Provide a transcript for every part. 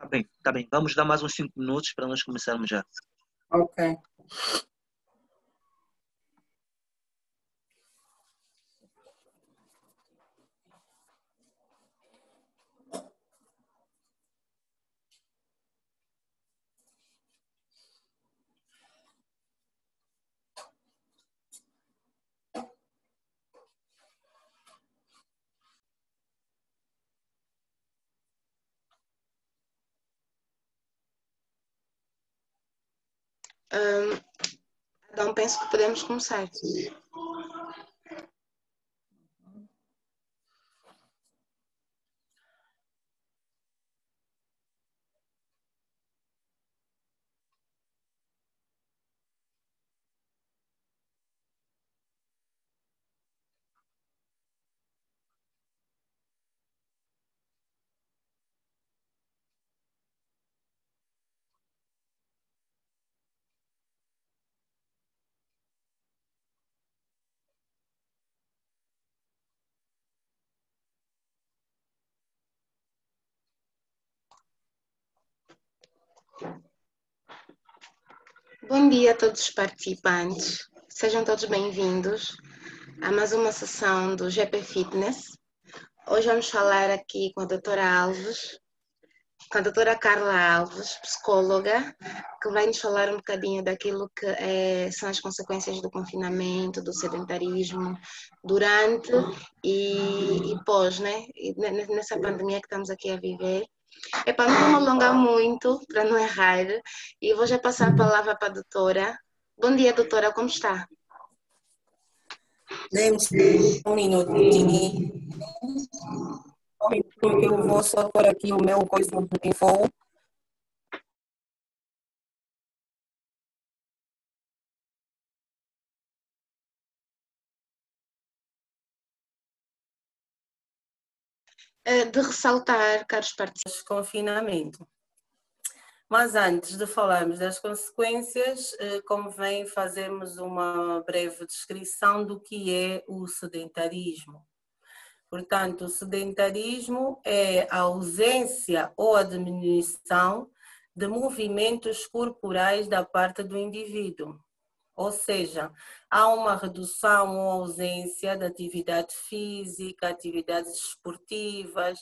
Tá bem, tá bem. Vamos dar mais uns 5 minutos para nós começarmos já. Ok. Então, penso que podemos começar. Bom dia a todos os participantes. Sejam todos bem-vindos a mais uma sessão do GP Fitness. Hoje vamos falar aqui com a doutora Alves, com a doutora Carla Alves, psicóloga, que vai nos falar um bocadinho daquilo que são as consequências do confinamento, do sedentarismo, durante e pós, né? E nessa pandemia que estamos aqui a viver. Epá, não vou me alongar muito, para não errar, e vou já passar a palavra para a doutora. Bom dia, doutora, como está? Demos um minutinho. Um minutinho que eu vou só pôr aqui o meu coisa no info. De ressaltar, caros participantes, Confinamento. Mas antes de falarmos das consequências, convém fazermos uma breve descrição do que é o sedentarismo. Portanto, o sedentarismo é a ausência ou a diminuição de movimentos corporais da parte do indivíduo. Ou seja, há uma redução ou ausência de atividade física, atividades esportivas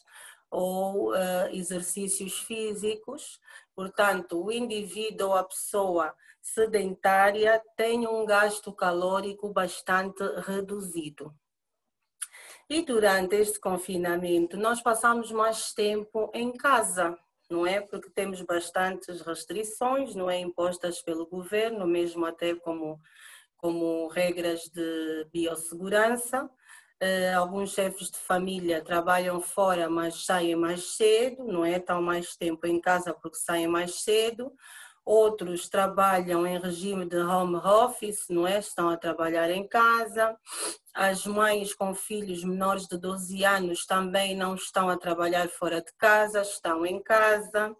ou exercícios físicos. Portanto, o indivíduo ou a pessoa sedentária tem um gasto calórico bastante reduzido. E durante este confinamento, nós passamos mais tempo em casa, não é? Porque temos bastantes restrições, não é? Impostas pelo governo, mesmo até como regras de biossegurança. Alguns chefes de família trabalham fora, mas saem mais cedo, não é? Estão mais tempo em casa porque saem mais cedo. Outros trabalham em regime de home office, não é? Estão a trabalhar em casa. As mães com filhos menores de 12 anos também não estão a trabalhar fora de casa, estão em casa.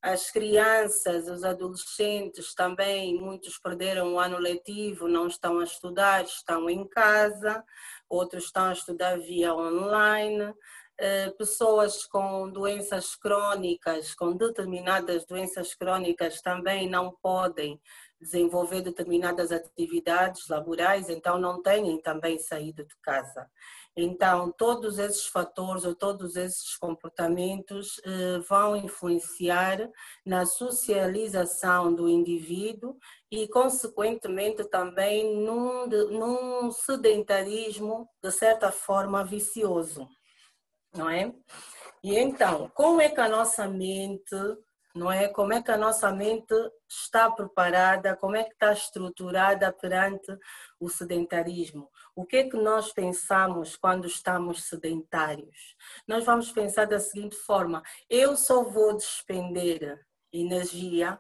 As crianças, os adolescentes também, muitos perderam o ano letivo, não estão a estudar, estão em casa. Outros estão a estudar via online. Pessoas com doenças crónicas, com determinadas doenças crónicas também não podem desenvolver determinadas atividades laborais, então não têm também saído de casa. Então, todos esses fatores ou todos esses comportamentos vão influenciar na socialização do indivíduo e, consequentemente, também num sedentarismo, de certa forma, vicioso, não é? E então, como é que a nossa mente, não é? Como é que a nossa mente está preparada, como é que está estruturada perante o sedentarismo? O que é que nós pensamos quando estamos sedentários? Nós vamos pensar da seguinte forma: eu só vou despender energia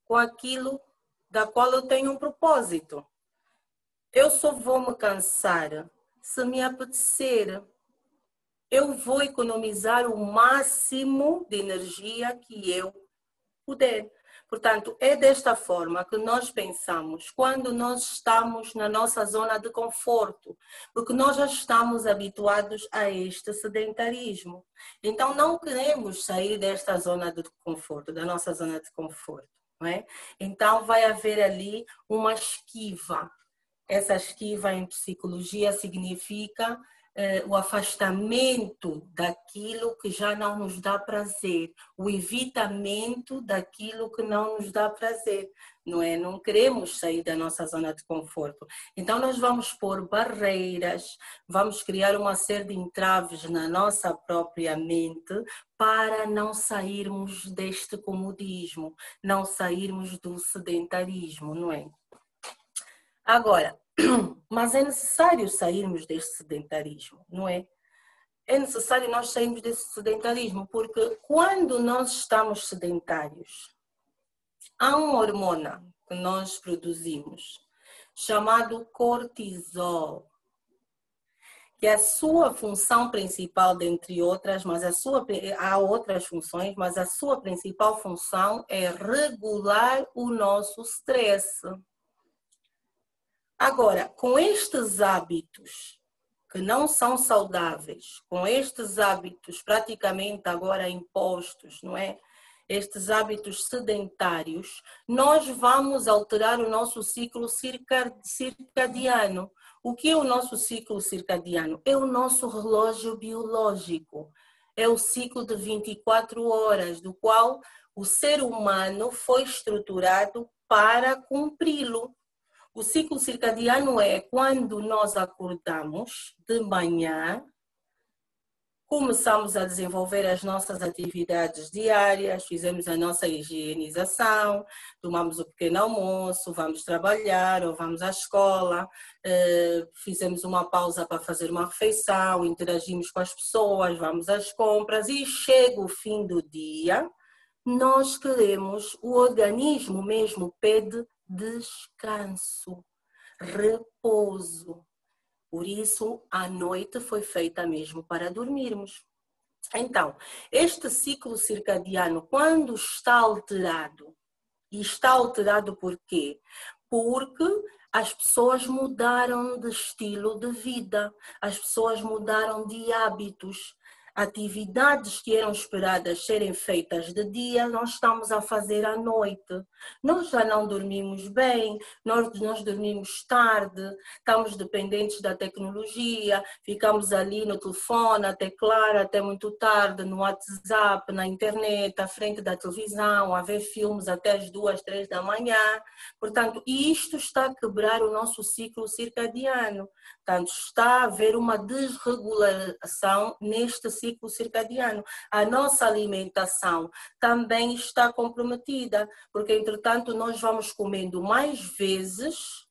com aquilo da qual eu tenho um propósito. Eu só vou me cansar se me apetecer. Eu vou economizar o máximo de energia que eu poder. Portanto, é desta forma que nós pensamos quando nós estamos na nossa zona de conforto, porque nós já estamos habituados a este sedentarismo. Então, não queremos sair desta zona de conforto, da nossa zona de conforto, não é? Então, vai haver ali uma esquiva. Essa esquiva em psicologia significa o afastamento daquilo que já não nos dá prazer, o evitamento daquilo que não nos dá prazer, não é? Não queremos sair da nossa zona de conforto. Então nós vamos pôr barreiras, vamos criar uma série de entraves na nossa própria mente para não sairmos deste comodismo, não sairmos do sedentarismo, não é? Agora, mas é necessário sairmos deste sedentarismo, não é? É necessário nós sairmos desse sedentarismo, porque quando nós estamos sedentários, há uma hormona que nós produzimos, chamado cortisol, que a sua função principal, dentre outras, mas há outras funções, mas a sua principal função é regular o nosso stress. Agora, com estes hábitos que não são saudáveis, com estes hábitos praticamente agora impostos, não é? Estes hábitos sedentários, nós vamos alterar o nosso ciclo circadiano. O que é o nosso ciclo circadiano? É o nosso relógio biológico. É o ciclo de 24 horas, do qual o ser humano foi estruturado para cumpri-lo. O ciclo circadiano é quando nós acordamos de manhã, começamos a desenvolver as nossas atividades diárias, fizemos a nossa higienização, tomamos o pequeno almoço, vamos trabalhar ou vamos à escola, fizemos uma pausa para fazer uma refeição, interagimos com as pessoas, vamos às compras e chega o fim do dia, nós queremos, o organismo mesmo pede descanso, repouso. Por isso, a noite foi feita mesmo para dormirmos. Então, este ciclo circadiano, quando está alterado, e está alterado por quê? Porque as pessoas mudaram de estilo de vida, as pessoas mudaram de hábitos. Atividades que eram esperadas serem feitas de dia, nós estamos a fazer à noite. Nós já não dormimos bem, nós dormimos tarde, estamos dependentes da tecnologia, ficamos ali no telefone, a teclar até muito tarde, no WhatsApp, na internet, à frente da televisão, a ver filmes até as 2, 3 da manhã. Portanto, isto está a quebrar o nosso ciclo circadiano. Portanto, está a haver uma desregulação neste ciclo circadiano. A nossa alimentação também está comprometida, porque, entretanto, nós vamos comendo mais vezes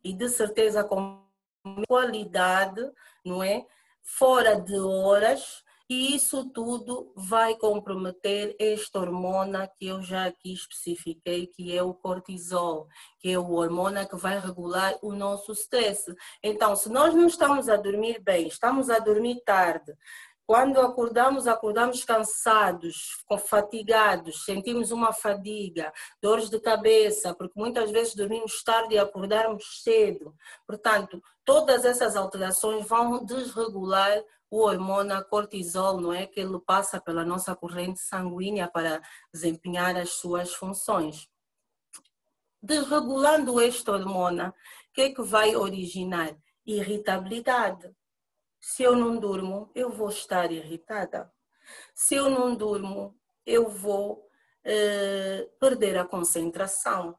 e, de certeza, com qualidade, não é? Fora de horas, e isso tudo vai comprometer esta hormona que eu já aqui especifiquei, que é o cortisol, que é o hormona que vai regular o nosso stress. Então, se nós não estamos a dormir bem, estamos a dormir tarde, quando acordamos cansados, fatigados, sentimos uma fadiga, dores de cabeça, porque muitas vezes dormimos tarde e acordamos cedo. Portanto, todas essas alterações vão desregular o hormona cortisol, não é? Que ele passa pela nossa corrente sanguínea para desempenhar as suas funções. Desregulando esta hormona, o que é que vai originar? Irritabilidade. Se eu não durmo, eu vou estar irritada. Se eu não durmo, eu vou perder a concentração.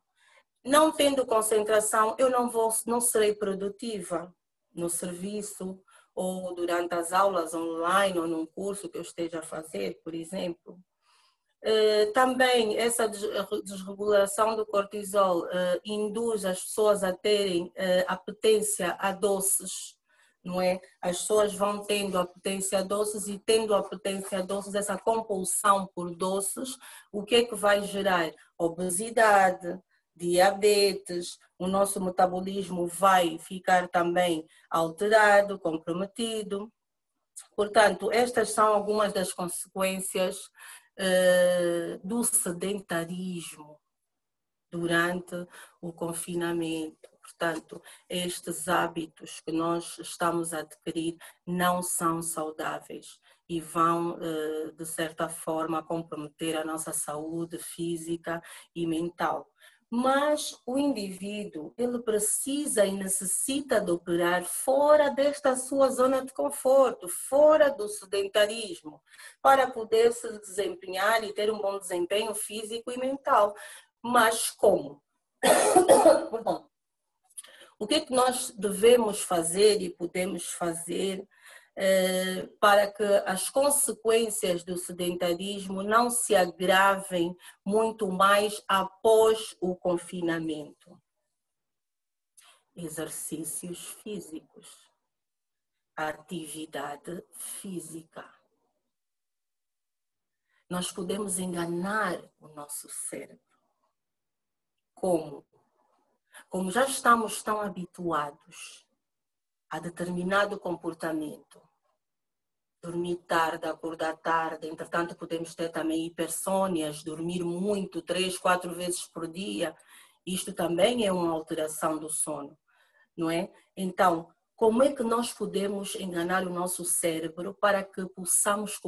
Não tendo concentração, eu não serei produtiva no serviço ou durante as aulas online ou num curso que eu esteja a fazer, por exemplo. Também essa desregulação do cortisol induz as pessoas a terem apetência a doces, não é? As pessoas vão tendo apetência a doces e tendo apetência a doces, essa compulsão por doces, o que é que vai gerar? Obesidade, diabetes, o nosso metabolismo vai ficar também alterado, comprometido. Portanto, estas são algumas das consequências do sedentarismo durante o confinamento. Portanto, estes hábitos que nós estamos a adquirir não são saudáveis e vão, de certa forma, comprometer a nossa saúde física e mental. Mas o indivíduo, ele precisa e necessita de operar fora desta sua zona de conforto, fora do sedentarismo, para poder se desempenhar e ter um bom desempenho físico e mental. Mas como? O que é que nós devemos fazer e podemos fazer para que as consequências do sedentarismo não se agravem muito mais após o confinamento? Exercícios físicos, atividade física. Nós podemos enganar o nosso cérebro. Como? Como já estamos tão habituados a determinado comportamento, dormir tarde, acordar tarde, entretanto podemos ter também hipersônias, dormir muito, 3, 4 vezes por dia, isto também é uma alteração do sono, não é? Então, como é que nós podemos enganar o nosso cérebro para que possamos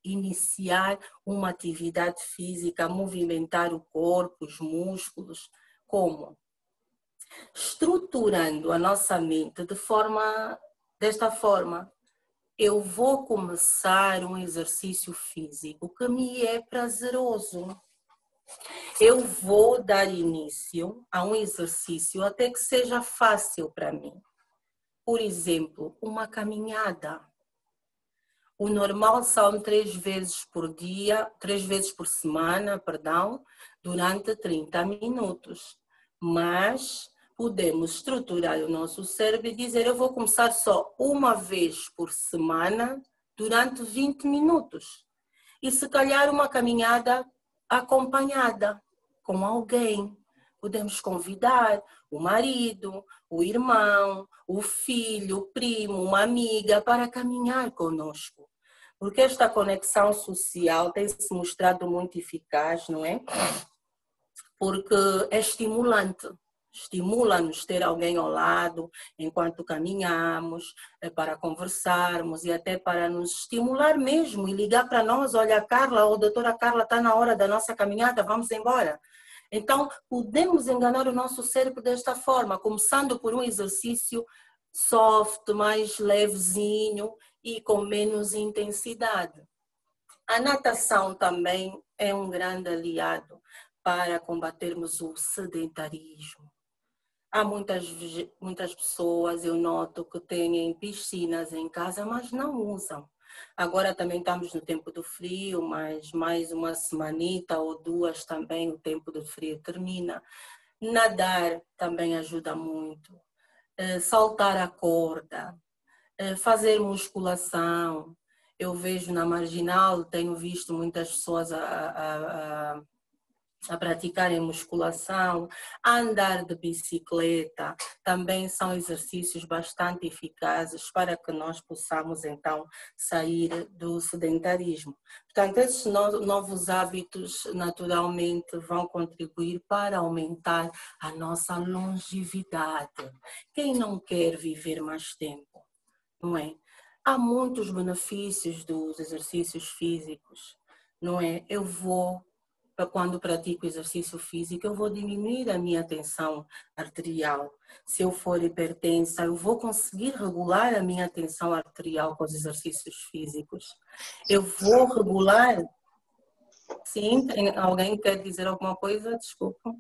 iniciar uma atividade física, movimentar o corpo, os músculos? Como? Estruturando a nossa mente desta forma. Eu vou começar um exercício físico que me é prazeroso. Eu vou dar início a um exercício até que seja fácil para mim. Por exemplo, uma caminhada. O normal são 3 vezes por dia, 3 vezes por semana, durante 30 minutos. Mas podemos estruturar o nosso cérebro e dizer, eu vou começar só uma vez por semana durante 20 minutos. E se calhar uma caminhada acompanhada com alguém. Podemos convidar o marido, o irmão, o filho, o primo, uma amiga para caminhar conosco. Porque esta conexão social tem se mostrado muito eficaz, não é? Porque é estimulante. Estimula-nos ter alguém ao lado enquanto caminhamos, para conversarmos e até para nos estimular mesmo e ligar para nós, olha Carla, ou doutora Carla, está na hora da nossa caminhada, vamos embora. Então, podemos enganar o nosso cérebro desta forma, começando por um exercício soft, mais levezinho e com menos intensidade. A natação também é um grande aliado para combatermos o sedentarismo. Há muitas pessoas, eu noto, que têm piscinas em casa, mas não usam. Agora também estamos no tempo do frio, mas mais uma semanita ou 2 também o tempo do frio termina. Nadar também ajuda muito. Saltar a corda, fazer musculação. Eu vejo na Marginal, tenho visto muitas pessoas a praticarem musculação, a andar de bicicleta, também são exercícios bastante eficazes para que nós possamos então sair do sedentarismo. Portanto, esses novos hábitos naturalmente vão contribuir para aumentar a nossa longevidade. Quem não quer viver mais tempo, não é? Há muitos benefícios dos exercícios físicos, não é? Quando pratico exercício físico, eu vou diminuir a minha tensão arterial. Se eu for hipertensa, eu vou conseguir regular a minha tensão arterial com os exercícios físicos. Eu vou regular... Sim, alguém quer dizer alguma coisa? Desculpa.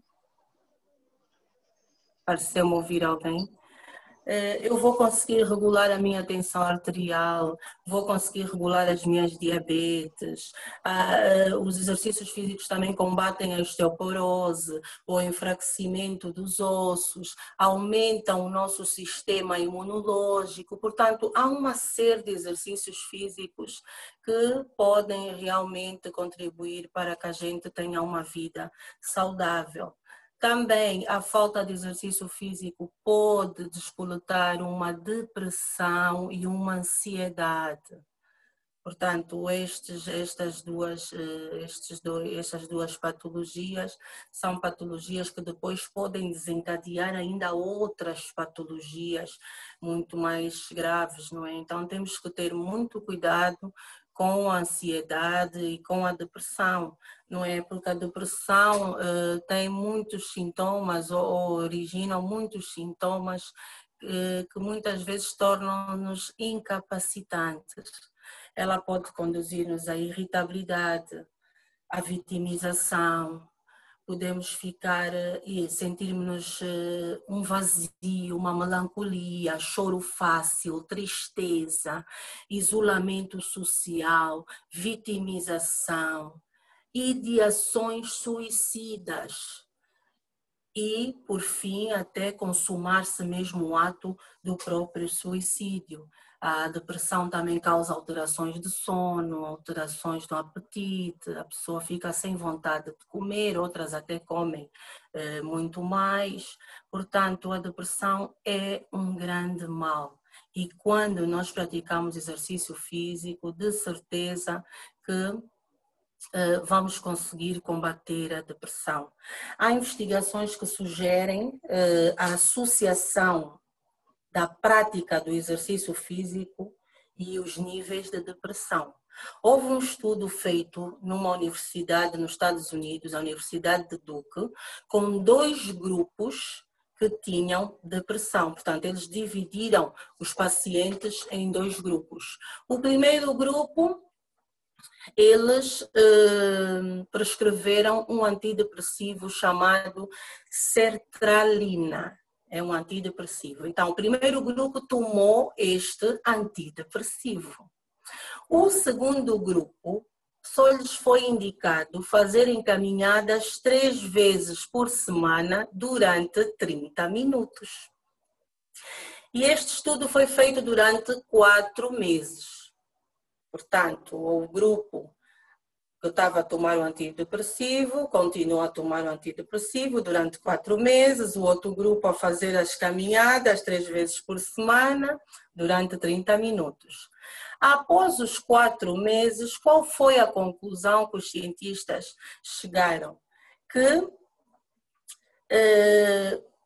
Pareceu-me ouvir alguém. Eu vou conseguir regular a minha tensão arterial, vou conseguir regular as minhas diabetes. Os exercícios físicos também combatem a osteoporose, o enfraquecimento dos ossos, aumentam o nosso sistema imunológico. Portanto, há uma série de exercícios físicos que podem realmente contribuir para que a gente tenha uma vida saudável. Também a falta de exercício físico pode despoletar uma depressão e uma ansiedade. Portanto, estas duas patologias são patologias que depois podem desencadear ainda outras patologias muito mais graves, não é? Então temos que ter muito cuidado com a ansiedade e com a depressão, não é? Porque a depressão tem muitos sintomas ou originam muitos sintomas que muitas vezes tornam-nos incapacitantes. Ela pode conduzir-nos à irritabilidade, à vitimização, podemos ficar e sentirmos um vazio, uma melancolia, choro fácil, tristeza, isolamento social, vitimização, ideações suicidas e, por fim, até consumar-se mesmo o ato do próprio suicídio. A depressão também causa alterações de sono, alterações do apetite, a pessoa fica sem vontade de comer, outras até comem muito mais. Portanto, a depressão é um grande mal. E quando nós praticamos exercício físico, de certeza que vamos conseguir combater a depressão. Há investigações que sugerem a associação da prática do exercício físico e os níveis de depressão. Houve um estudo feito numa universidade nos Estados Unidos, a Universidade de Duke, com 2 grupos que tinham depressão. Portanto, eles dividiram os pacientes em 2 grupos. O primeiro grupo, eles prescreveram um antidepressivo chamado sertralina. É um antidepressivo. Então, o primeiro grupo tomou este antidepressivo. O segundo grupo, só lhes foi indicado fazerem caminhadas 3 vezes por semana durante 30 minutos. E este estudo foi feito durante 4 meses. Portanto, o grupo que estava a tomar o antidepressivo, continua a tomar o antidepressivo durante 4 meses, o outro grupo a fazer as caminhadas 3 vezes por semana, durante 30 minutos. Após os 4 meses, qual foi a conclusão que os cientistas chegaram? Que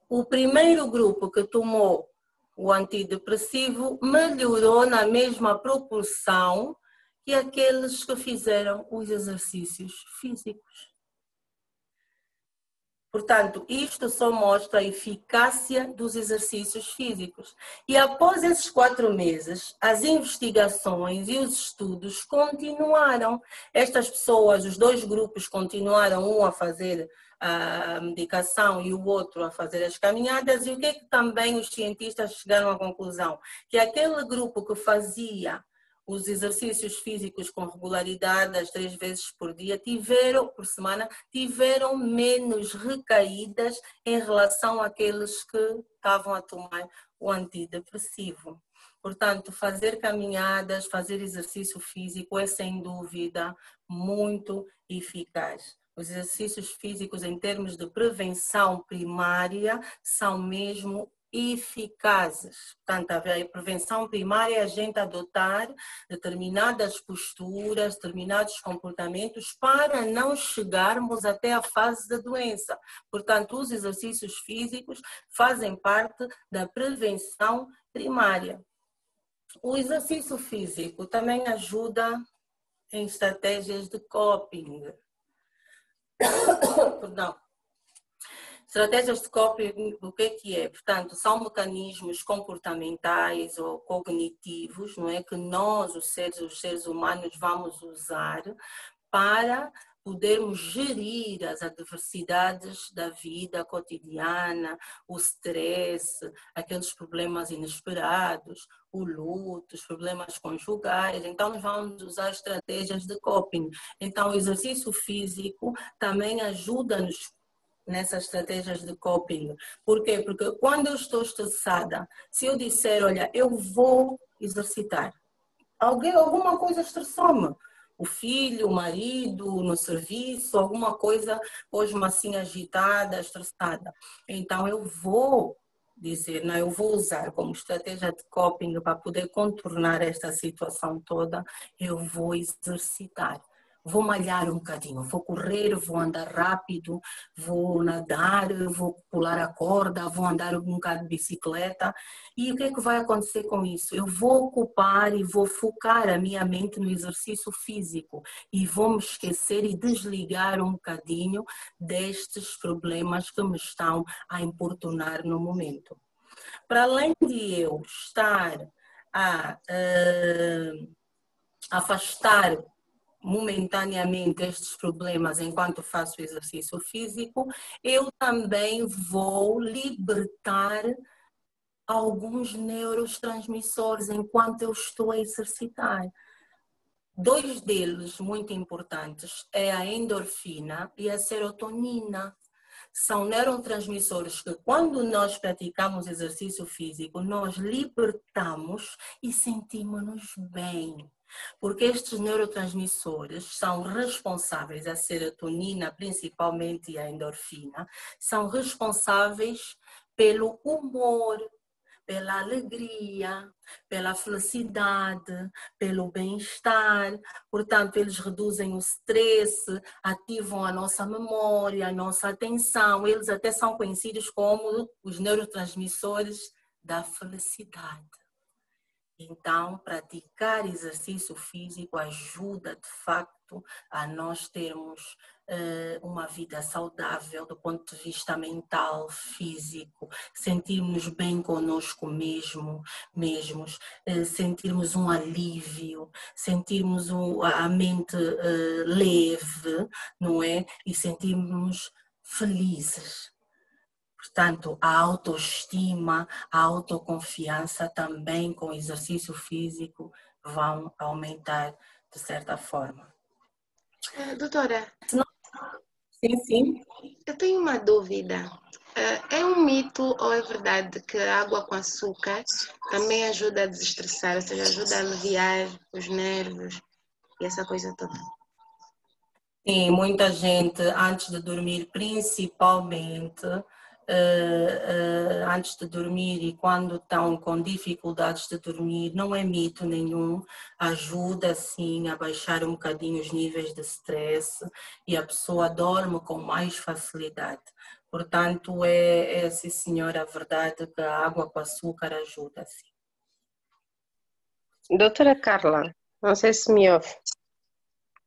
o primeiro grupo que tomou o antidepressivo melhorou na mesma proporção que aqueles que fizeram os exercícios físicos. Portanto, isto só mostra a eficácia dos exercícios físicos. E após esses 4 meses, as investigações e os estudos continuaram. Estas pessoas, os 2 grupos continuaram, um a fazer a medicação e o outro a fazer as caminhadas. E o que é que também os cientistas chegaram à conclusão? Que aquele grupo que fazia os exercícios físicos com regularidade, as 3 vezes por dia, por semana, tiveram menos recaídas em relação àqueles que estavam a tomar o antidepressivo. Portanto, fazer caminhadas, fazer exercício físico é sem dúvida muito eficaz. Os exercícios físicos em termos de prevenção primária são mesmo eficazes. Portanto, a prevenção primária é a gente adotar determinadas posturas, determinados comportamentos para não chegarmos até a fase da doença. Portanto, os exercícios físicos fazem parte da prevenção primária. O exercício físico também ajuda em estratégias de coping. Perdão. Estratégias de coping, o que é? Portanto, são mecanismos comportamentais ou cognitivos, não é? Que nós, os seres humanos, vamos usar para podermos gerir as adversidades da vida cotidiana, o stress, aqueles problemas inesperados, o luto, os problemas conjugais. Então, nós vamos usar estratégias de coping. Então, o exercício físico também ajuda-nos nessas estratégias de coping. Por quê? Porque quando eu estou estressada, se eu disser, olha, eu vou exercitar, alguma coisa estressou-me, o filho, o marido, no serviço, alguma coisa pôs-me assim agitada, estressada. Então eu vou dizer, não, eu vou usar como estratégia de coping para poder contornar esta situação toda, eu vou exercitar. Vou malhar um bocadinho, vou correr, vou andar rápido, vou nadar, vou pular a corda, vou andar um bocado de bicicleta. E o que é que vai acontecer com isso? Eu vou ocupar e vou focar a minha mente no exercício físico e vou me esquecer e desligar um bocadinho destes problemas que me estão a importunar no momento. Para além de eu estar a afastar momentaneamente estes problemas enquanto faço exercício físico, eu também vou libertar alguns neurotransmissores enquanto eu estou a exercitar. Dois deles muito importantes é a endorfina e a serotonina. São neurotransmissores que, quando nós praticamos exercício físico, nós libertamos e sentimos-nos bem. Porque estes neurotransmissores são responsáveis, a serotonina principalmente e a endorfina, são responsáveis pelo humor, pela alegria, pela felicidade, pelo bem-estar. Portanto, eles reduzem o stress, ativam a nossa memória, a nossa atenção. Eles até são conhecidos como os neurotransmissores da felicidade. Então, praticar exercício físico ajuda, de facto, a nós termos uma vida saudável do ponto de vista mental, físico, sentirmos bem conosco mesmos, sentirmos um alívio, sentirmos a mente leve, não é? E sentirmos felizes. Portanto, a autoestima, a autoconfiança também com o exercício físico vão aumentar de certa forma. Doutora, Sim. eu tenho uma dúvida. É um mito ou é verdade que a água com açúcar também ajuda a desestressar, ou seja, ajuda a aliviar os nervos e essa coisa toda? Sim, muita gente antes de dormir, principalmente antes de dormir e quando estão com dificuldades de dormir, não é mito nenhum, ajuda sim a baixar um bocadinho os níveis de stress e a pessoa dorme com mais facilidade. Portanto, sim senhora, a verdade que a água com açúcar ajuda sim. Doutora Carla, não sei se me ouve.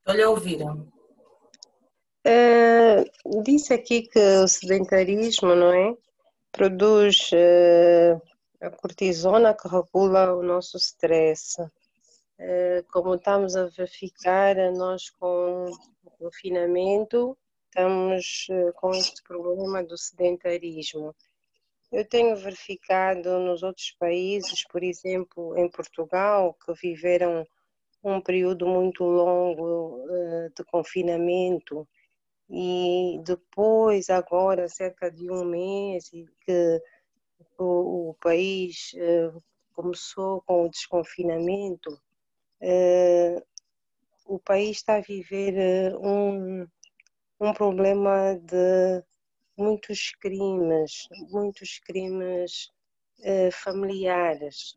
Olha, ouviram? Disse aqui que o sedentarismo, não é? Produz a cortisona que regula o nosso stress. Como estamos a verificar, nós com o confinamento estamos com este problema do sedentarismo. Eu tenho verificado nos outros países, por exemplo, em Portugal, que viveram um período muito longo de confinamento, e depois, agora, cerca de um mês, que o país começou com o desconfinamento, o país está a viver um problema de muitos crimes familiares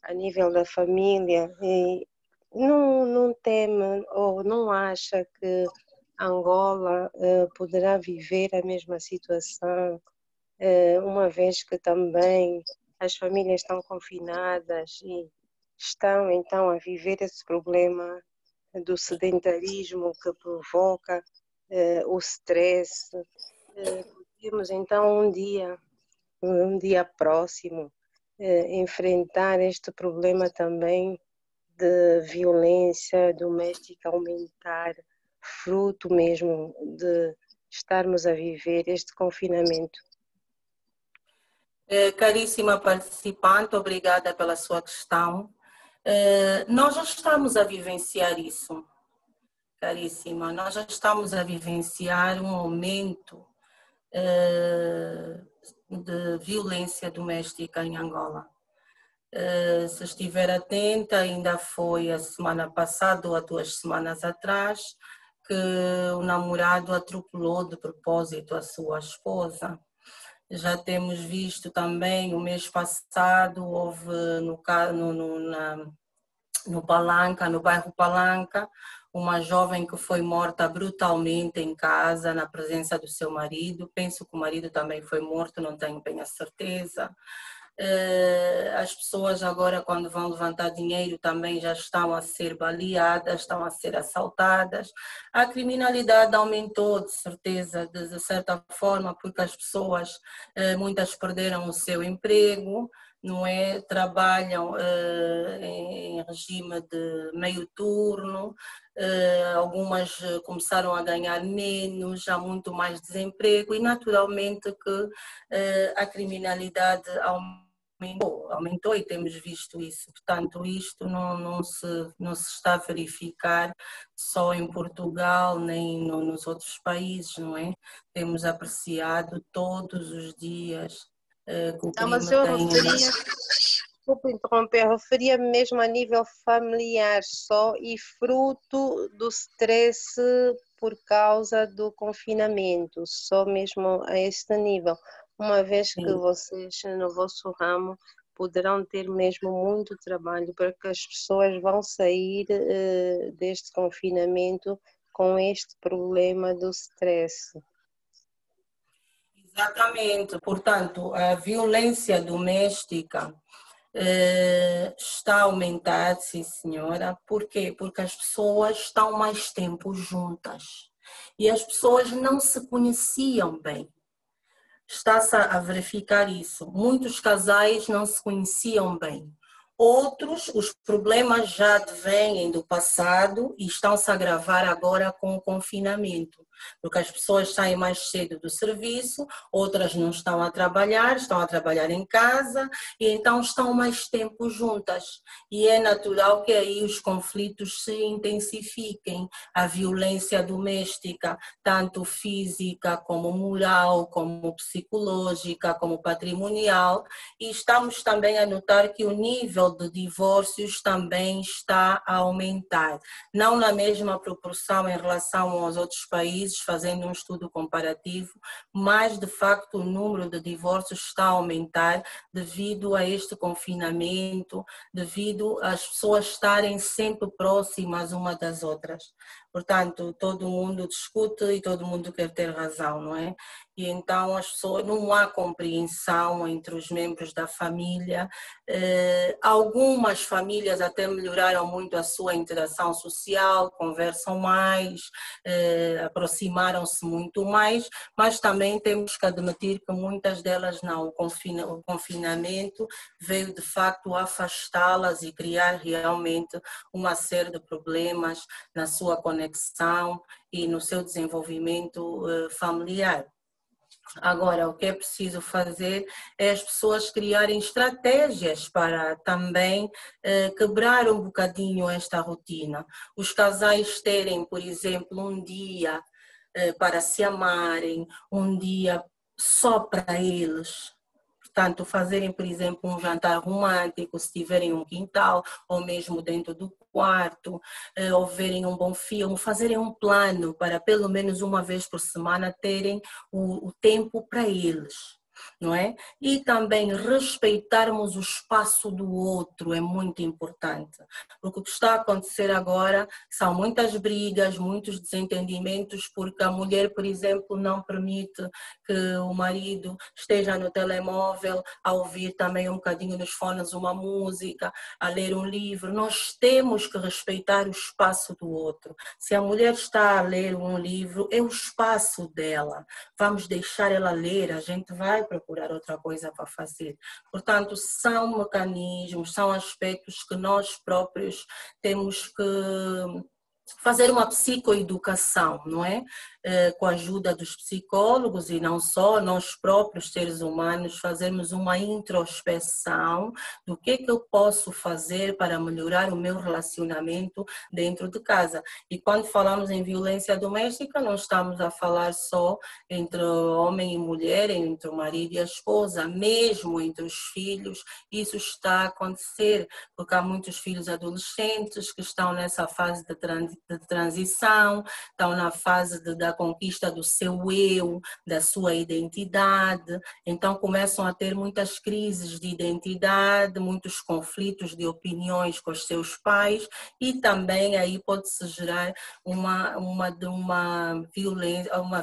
a nível da família. E não teme ou não acha que Angola poderá viver a mesma situação, uma vez que também as famílias estão confinadas e estão então a viver esse problema do sedentarismo que provoca o stress. Podemos então um dia próximo enfrentar este problema também de violência doméstica aumentar, fruto mesmo de estarmos a viver este confinamento. Caríssima participante, obrigada pela sua questão. Nós já estamos a vivenciar isso, caríssima, nós já estamos a vivenciar um aumento de violência doméstica em Angola. Se estiver atenta, ainda foi a semana passada ou há 2 semanas atrás que o namorado atropelou de propósito a sua esposa. Já temos visto também, o mês passado, houve no Palanca, no bairro Palanca, uma jovem que foi morta brutalmente em casa, na presença do seu marido. Penso que o marido também foi morto, não tenho bem a certeza. As pessoas agora, quando vão levantar dinheiro, também já estão a ser baleadas, estão a ser assaltadas. A criminalidade aumentou, de certeza, de certa forma, porque as pessoas, muitas perderam o seu emprego, não é? Trabalham em regime de meio turno, algumas começaram a ganhar menos, há muito mais desemprego e naturalmente que a criminalidade aumentou e temos visto isso. Portanto, isto não se está a verificar só em Portugal nem nos outros países, não é? Temos apreciado todos os dias que o Não, mas crime eu tem... referia, desculpa interromper, eu referia mesmo a nível familiar só e fruto do stress por causa do confinamento, só mesmo a este nível, uma vez que vocês no vosso ramo poderão ter mesmo muito trabalho para que as pessoas vão sair deste confinamento com este problema do stress. Exatamente, portanto, a violência doméstica está a aumentar, sim senhora. Por quê? Porque as pessoas estão mais tempo juntas e as pessoas não se conheciam bem. Está-se a verificar isso. Muitos casais não se conheciam bem. Outros, os problemas já advêm do passado e estão-se a agravar agora com o confinamento, porque as pessoas saem mais cedo do serviço, outras não estão a trabalhar em casa e então estão mais tempo juntas. E é natural que aí os conflitos se intensifiquem, a violência doméstica, tanto física como moral, como psicológica, como patrimonial, e estamos também a notar que o nível de divórcios também está a aumentar, não na mesma proporção em relação aos outros países, fazendo um estudo comparativo, mas de facto o número de divórcios está a aumentar devido a este confinamento, devido às pessoas estarem sempre próximas uma das outras. Portanto, todo mundo discute e todo mundo quer ter razão, não é? E então as pessoas, não há compreensão entre os membros da família. Algumas famílias até melhoraram muito a sua interação social, conversam mais, aproximaram-se muito mais, mas também temos que admitir que muitas delas não. O confinamento veio de facto afastá-las e criar realmente uma série de problemas na sua conexão e no seu desenvolvimento familiar. Agora, o que é preciso fazer é as pessoas criarem estratégias para também quebrar um bocadinho esta rotina. Os casais terem, por exemplo, um dia para se amarem, um dia só para eles. Portanto, fazerem, por exemplo, um jantar romântico, se tiverem um quintal, ou mesmo dentro do quarto, ou verem um bom filme, fazerem um plano para pelo menos uma vez por semana terem o tempo para eles, não é? E também respeitarmos o espaço do outro é muito importante, porque o que está a acontecer agora são muitas brigas, muitos desentendimentos, porque a mulher, por exemplo, não permite que o marido esteja no telemóvel a ouvir também um bocadinho nos fones uma música, a ler um livro. Nós temos que respeitar o espaço do outro. Se a mulher está a ler um livro, é o espaço dela. Vamos deixar ela ler, a gente vai procurar outra coisa para fazer. Portanto, são mecanismos, são aspectos que nós próprios temos que fazer uma psicoeducação, não é? Com a ajuda dos psicólogos e não só, nós próprios seres humanos fazermos uma introspeção do que é que eu posso fazer para melhorar o meu relacionamento dentro de casa. E quando falamos em violência doméstica, não estamos a falar só entre homem e mulher, entre o marido e a esposa, mesmo entre os filhos, isso está a acontecer, porque há muitos filhos adolescentes que estão nessa fase de transição de transição, estão na fase da conquista do seu eu, da sua identidade, então começam a ter muitas crises de identidade, muitos conflitos de opiniões com os seus pais e também aí pode-se gerar uma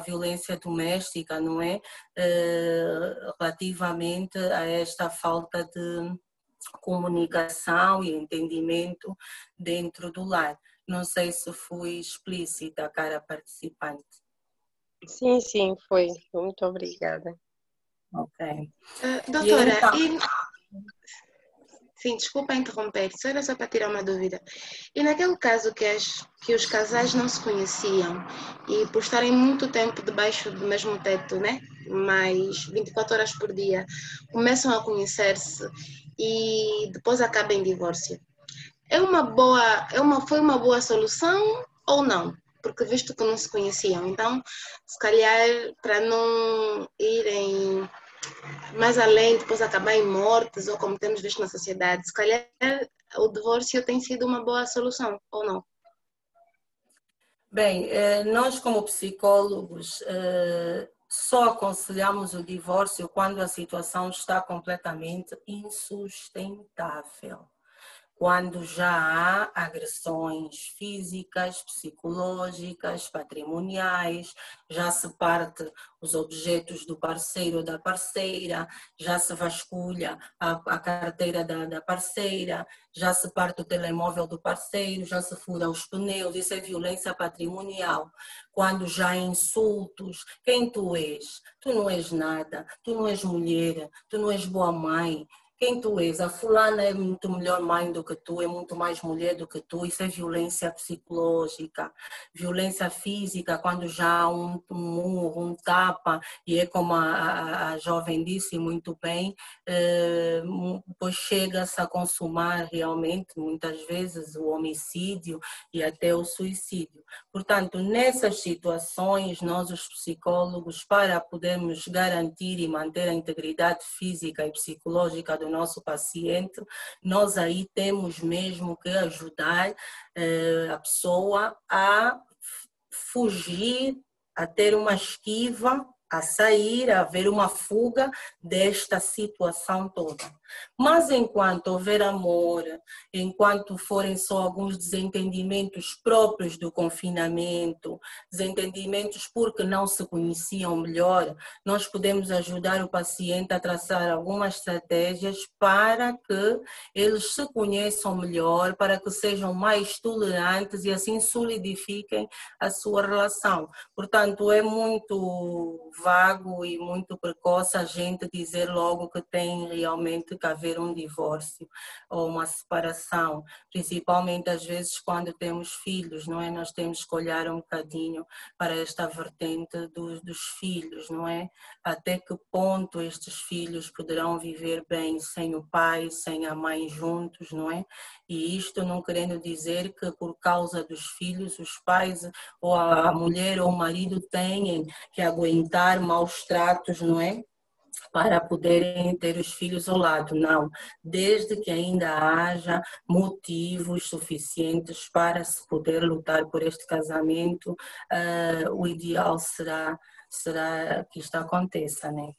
violência doméstica, não é? Relativamente a esta falta de comunicação e entendimento dentro do lar. Não sei se fui explícita, cara participante. Sim, sim, foi. Muito obrigada. Ok. Doutora, então... Sim, desculpa interromper, só era só para tirar uma dúvida. E naquele caso que os casais não se conheciam e por estarem muito tempo debaixo do mesmo teto, né? Mais 24 horas por dia, começam a conhecer-se e depois acabam em divórcio. Foi uma boa solução ou não? Porque visto que não se conheciam, então, se calhar, para não irem mais além, depois acabar em mortes, ou como temos visto na sociedade, se calhar o divórcio tem sido uma boa solução, ou não? Bem, nós como psicólogos só aconselhamos o divórcio quando a situação está completamente insustentável. Quando já há agressões físicas, psicológicas, patrimoniais, já se parte os objetos do parceiro ou da parceira, já se vasculha a carteira da parceira, já se parte o telemóvel do parceiro, já se fura os pneus, isso é violência patrimonial. Quando já há insultos, quem tu és? Tu não és nada, tu não és mulher, tu não és boa mãe. Quem tu és? A fulana é muito melhor mãe do que tu, é muito mais mulher do que tu. Isso é violência psicológica. Violência física, quando já há um murro, um tapa, e é como a jovem disse muito bem, pois chega-se a consumar realmente, muitas vezes, o homicídio e até o suicídio. Portanto, nessas situações, nós, os psicólogos, para podermos garantir e manter a integridade física e psicológica do nosso paciente, nós aí temos mesmo que ajudar a pessoa a fugir, a ter uma esquiva, a sair, a haver uma fuga desta situação toda. Mas enquanto houver amor, enquanto forem só alguns desentendimentos próprios do confinamento, desentendimentos porque não se conheciam melhor, nós podemos ajudar o paciente a traçar algumas estratégias para que eles se conheçam melhor, para que sejam mais tolerantes e assim solidifiquem a sua relação. Portanto, é muito vago e muito precoce a gente dizer logo que tem realmente que haver um divórcio ou uma separação, principalmente às vezes quando temos filhos, não é? Nós temos que olhar um bocadinho para esta vertente dos filhos, não é? Até que ponto estes filhos poderão viver bem sem o pai, sem a mãe juntos, não é? E isto não querendo dizer que por causa dos filhos os pais ou a mulher ou o marido têm que aguentar maus tratos, não é? Para poderem ter os filhos ao lado, não. Desde que ainda haja motivos suficientes para se poder lutar por este casamento, o ideal será que isto aconteça, né?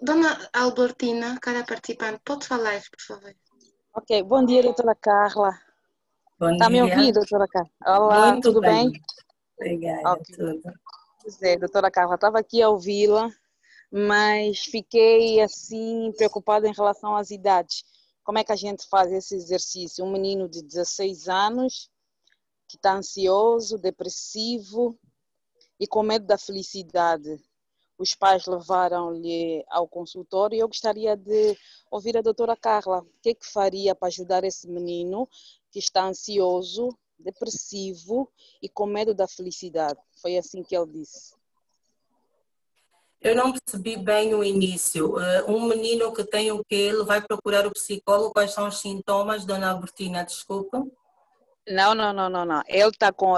Dona Albertina, cada participante, pode falar, por favor? Ok, bom dia, doutora Carla. Bom Está me dia. ouvindo, doutora Carla? Olá, Muito tudo bem? Obrigada, Ok. tudo. Pois é, doutora Carla, estava aqui a ouvi-la, mas fiquei assim preocupada em relação às idades. Como é que a gente faz esse exercício? Um menino de 16 anos que está ansioso, depressivo e com medo da felicidade. Os pais levaram-lhe ao consultório e eu gostaria de ouvir a doutora Carla. O que é que faria para ajudar esse menino que está ansioso, depressivo e com medo da felicidade? Foi assim que ele disse. Eu não percebi bem o início. Um menino que tem o quê? Ele vai procurar o psicólogo? Quais são os sintomas, dona Albertina? Desculpa. Não.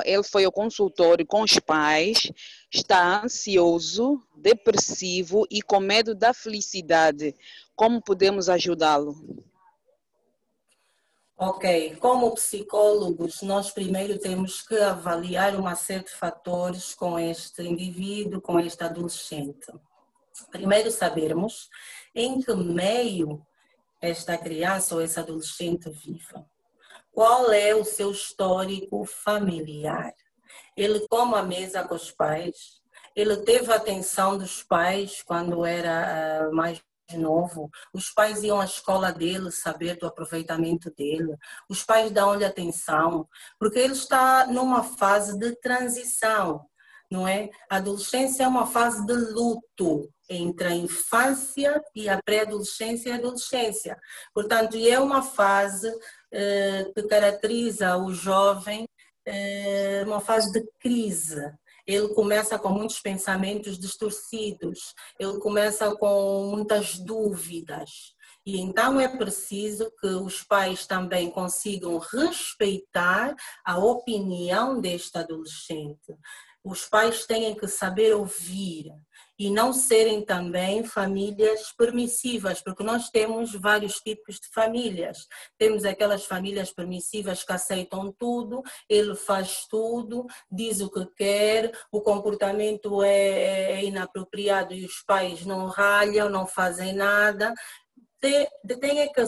Ele foi ao consultório com os pais, está ansioso, depressivo e com medo da felicidade. Como podemos ajudá-lo? Ok, como psicólogos, nós primeiro temos que avaliar uma série de fatores com este indivíduo, com este adolescente. Primeiro sabermos em que meio esta criança ou esse adolescente vive. Qual é o seu histórico familiar? Ele come à mesa com os pais? Ele teve a atenção dos pais quando era mais novo? Os pais iam à escola dele saber do aproveitamento dele? Os pais dão-lhe atenção? Porque ele está numa fase de transição, não é? A adolescência é uma fase de luto entre a infância e a pré-adolescência e a adolescência. Portanto, é uma fase que caracteriza o jovem, uma fase de crise. Ele começa com muitos pensamentos distorcidos, ele começa com muitas dúvidas. E então é preciso que os pais também consigam respeitar a opinião deste adolescente. Os pais têm que saber ouvir e não serem também famílias permissivas, porque nós temos vários tipos de famílias. Temos aquelas famílias permissivas que aceitam tudo, ele faz tudo, diz o que quer, o comportamento é inapropriado e os pais não ralham, não fazem nada. Tem que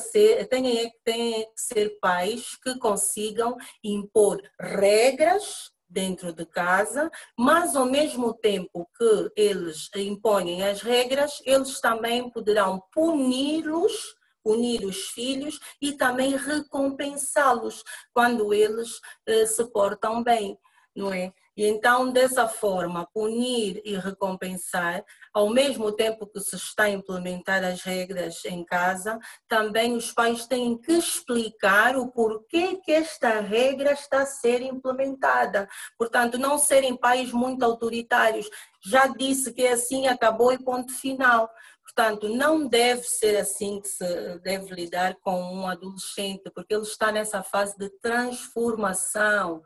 ser pais que consigam impor regras dentro de casa, mas ao mesmo tempo que eles impõem as regras, eles também poderão punir os filhos e também recompensá-los quando eles se portam bem, não é? E então, dessa forma, punir e recompensar, ao mesmo tempo que se está a implementar as regras em casa, também os pais têm que explicar o porquê que esta regra está a ser implementada. Portanto, não serem pais muito autoritários. Já disse que é assim, acabou e ponto final. Portanto, não deve ser assim que se deve lidar com um adolescente, porque ele está nessa fase de transformação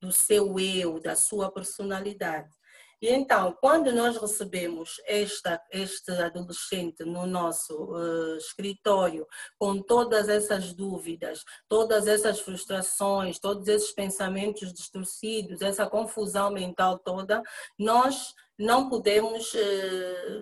do seu eu, da sua personalidade. E então, quando nós recebemos este adolescente no nosso escritório, com todas essas dúvidas, todas essas frustrações, todos esses pensamentos distorcidos, essa confusão mental toda, nós não podemos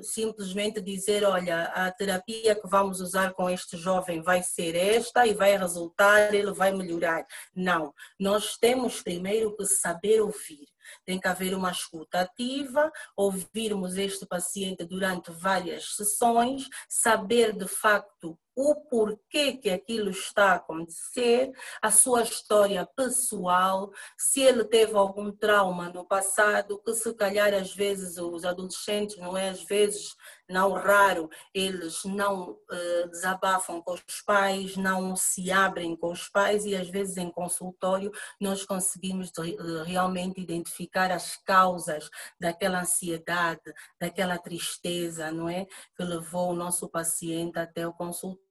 simplesmente dizer, olha, a terapia que vamos usar com este jovem vai ser esta e vai resultar, ele vai melhorar. Não, nós temos primeiro que saber ouvir. Tem que haver uma escuta ativa, ouvirmos este paciente durante várias sessões, saber de facto o porquê que aquilo está a acontecer, a sua história pessoal, se ele teve algum trauma no passado, que se calhar às vezes os adolescentes, não é às vezes, não raro, eles não desabafam com os pais, não se abrem com os pais e às vezes em consultório nós conseguimos realmente identificar as causas daquela ansiedade, daquela tristeza, não é? Que levou o nosso paciente até o consultório.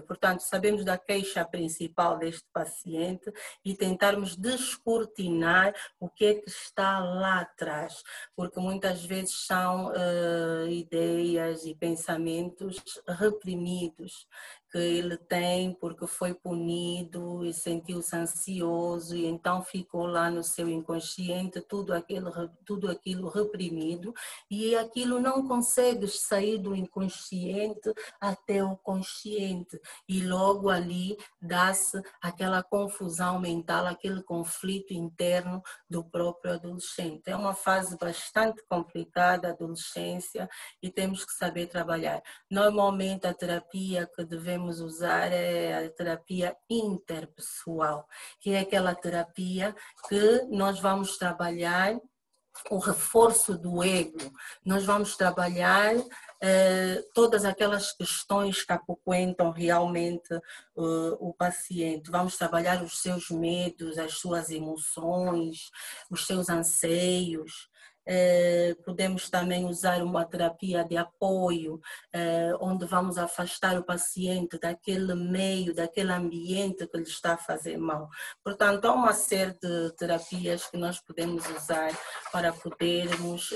Portanto, sabemos da queixa principal deste paciente e tentarmos descortinar o que é que está lá atrás, porque muitas vezes são ideias e pensamentos reprimidos que ele tem porque foi punido e sentiu-se ansioso e então ficou lá no seu inconsciente tudo aquilo reprimido e aquilo não consegue sair do inconsciente até o consciente e logo ali dá-se aquela confusão mental, aquele conflito interno do próprio adolescente. É uma fase bastante complicada, a adolescência, e temos que saber trabalhar. Normalmente a terapia que devemos usar é a terapia interpessoal, que é aquela terapia que nós vamos trabalhar o reforço do ego, nós vamos trabalhar todas aquelas questões que apoquentam realmente o paciente, vamos trabalhar os seus medos, as suas emoções, os seus anseios. Podemos também usar uma terapia de apoio, onde vamos afastar o paciente daquele meio, daquele ambiente que lhe está a fazer mal. Portanto, há uma série de terapias que nós podemos usar para podermos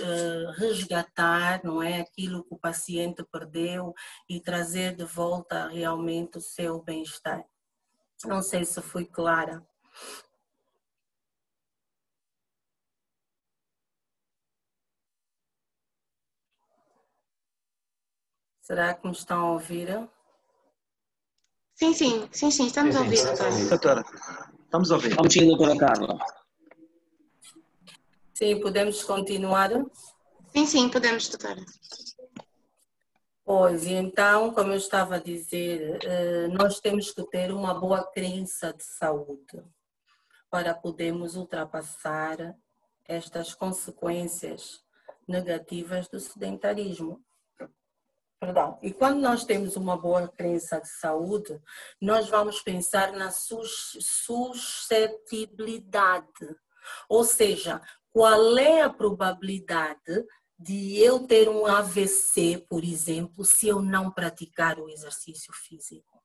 resgatar, não é, aquilo que o paciente perdeu e trazer de volta realmente o seu bem-estar. Não sei se fui clara. Será que me estão a ouvir? Sim, estamos a ouvir, doutora. Doutora, estamos a ouvir. Vamos sim, doutora Carla. Sim, podemos continuar? Sim, podemos, doutora. Pois, então, como eu estava a dizer, nós temos que ter uma boa crença de saúde para podermos ultrapassar estas consequências negativas do sedentarismo. Perdão. E quando nós temos uma boa crença de saúde, nós vamos pensar na suscetibilidade. Ou seja, qual é a probabilidade de eu ter um AVC, por exemplo, se eu não praticar o exercício físico?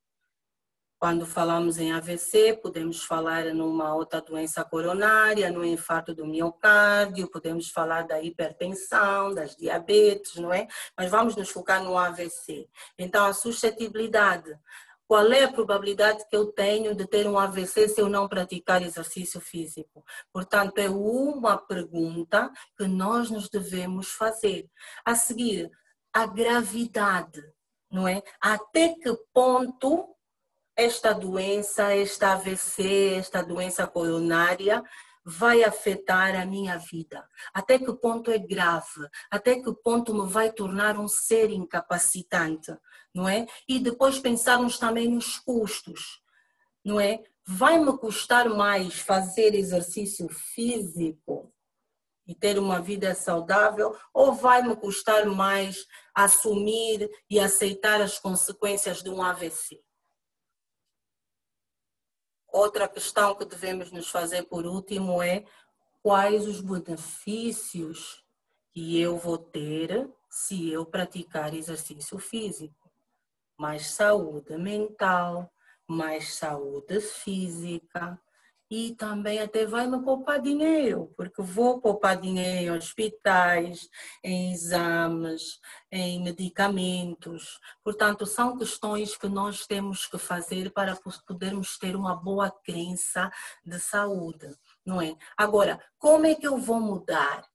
Quando falamos em AVC, podemos falar numa outra doença coronária, no infarto do miocárdio, podemos falar da hipertensão, das diabetes, não é? Mas vamos nos focar no AVC. Então, a suscetibilidade. Qual é a probabilidade que eu tenho de ter um AVC se eu não praticar exercício físico? Portanto, é uma pergunta que nós nos devemos fazer. A seguir, a gravidade, não é? Até que ponto esta doença, esta AVC, esta doença coronária vai afetar a minha vida? Até que ponto é grave? Até que ponto me vai tornar um ser incapacitante? Não é? E depois pensarmos também nos custos, não é? Vai-me custar mais fazer exercício físico e ter uma vida saudável, ou vai-me custar mais assumir e aceitar as consequências de um AVC? Outra questão que devemos nos fazer por último é quais os benefícios que eu vou ter se eu praticar exercício físico. Mais saúde mental, mais saúde física e também até vai me poupar dinheiro, porque vou poupar dinheiro em hospitais, em exames, em medicamentos. Portanto, são questões que nós temos que fazer para podermos ter uma boa crença de saúde, não é? Agora, como é que eu vou mudar?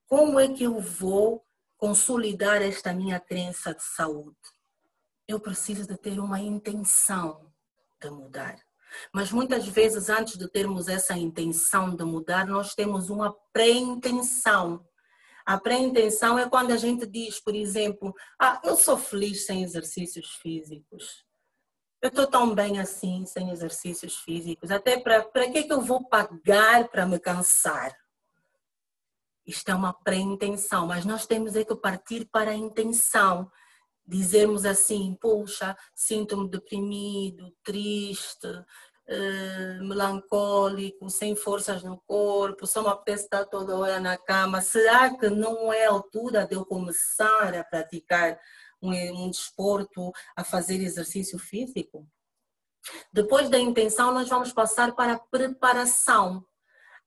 Como é que eu vou consolidar esta minha crença de saúde? Eu preciso de ter uma intenção de mudar. Mas muitas vezes, antes de termos essa intenção de mudar, nós temos uma pré-intenção. A pré-intenção é quando a gente diz, por exemplo, eu sou feliz sem exercícios físicos. Eu estou tão bem assim, sem exercícios físicos. Até para que eu vou pagar para me cansar? Isto é uma pré-intenção, mas nós temos que partir para a intenção. Dizermos assim, poxa, sinto-me deprimido, triste, melancólico, sem forças no corpo, só me apetece estar toda hora na cama. Será que não é a altura de eu começar a praticar um desporto, a fazer exercício físico? Depois da intenção, nós vamos passar para a preparação.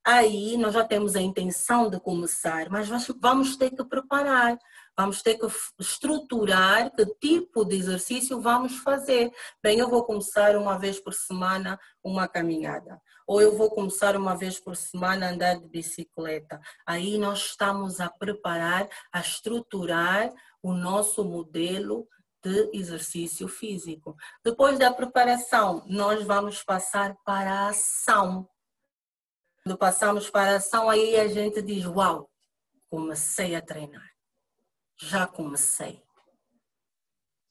Aí nós já temos a intenção de começar, mas vamos ter que preparar. Vamos ter que estruturar que tipo de exercício vamos fazer. Bem, eu vou começar uma vez por semana uma caminhada. Ou eu vou começar uma vez por semana a andar de bicicleta. Aí nós estamos a preparar, a estruturar o nosso modelo de exercício físico. Depois da preparação, nós vamos passar para a ação. Quando passamos para a ação, aí a gente diz, uau, comecei a treinar. Já comecei.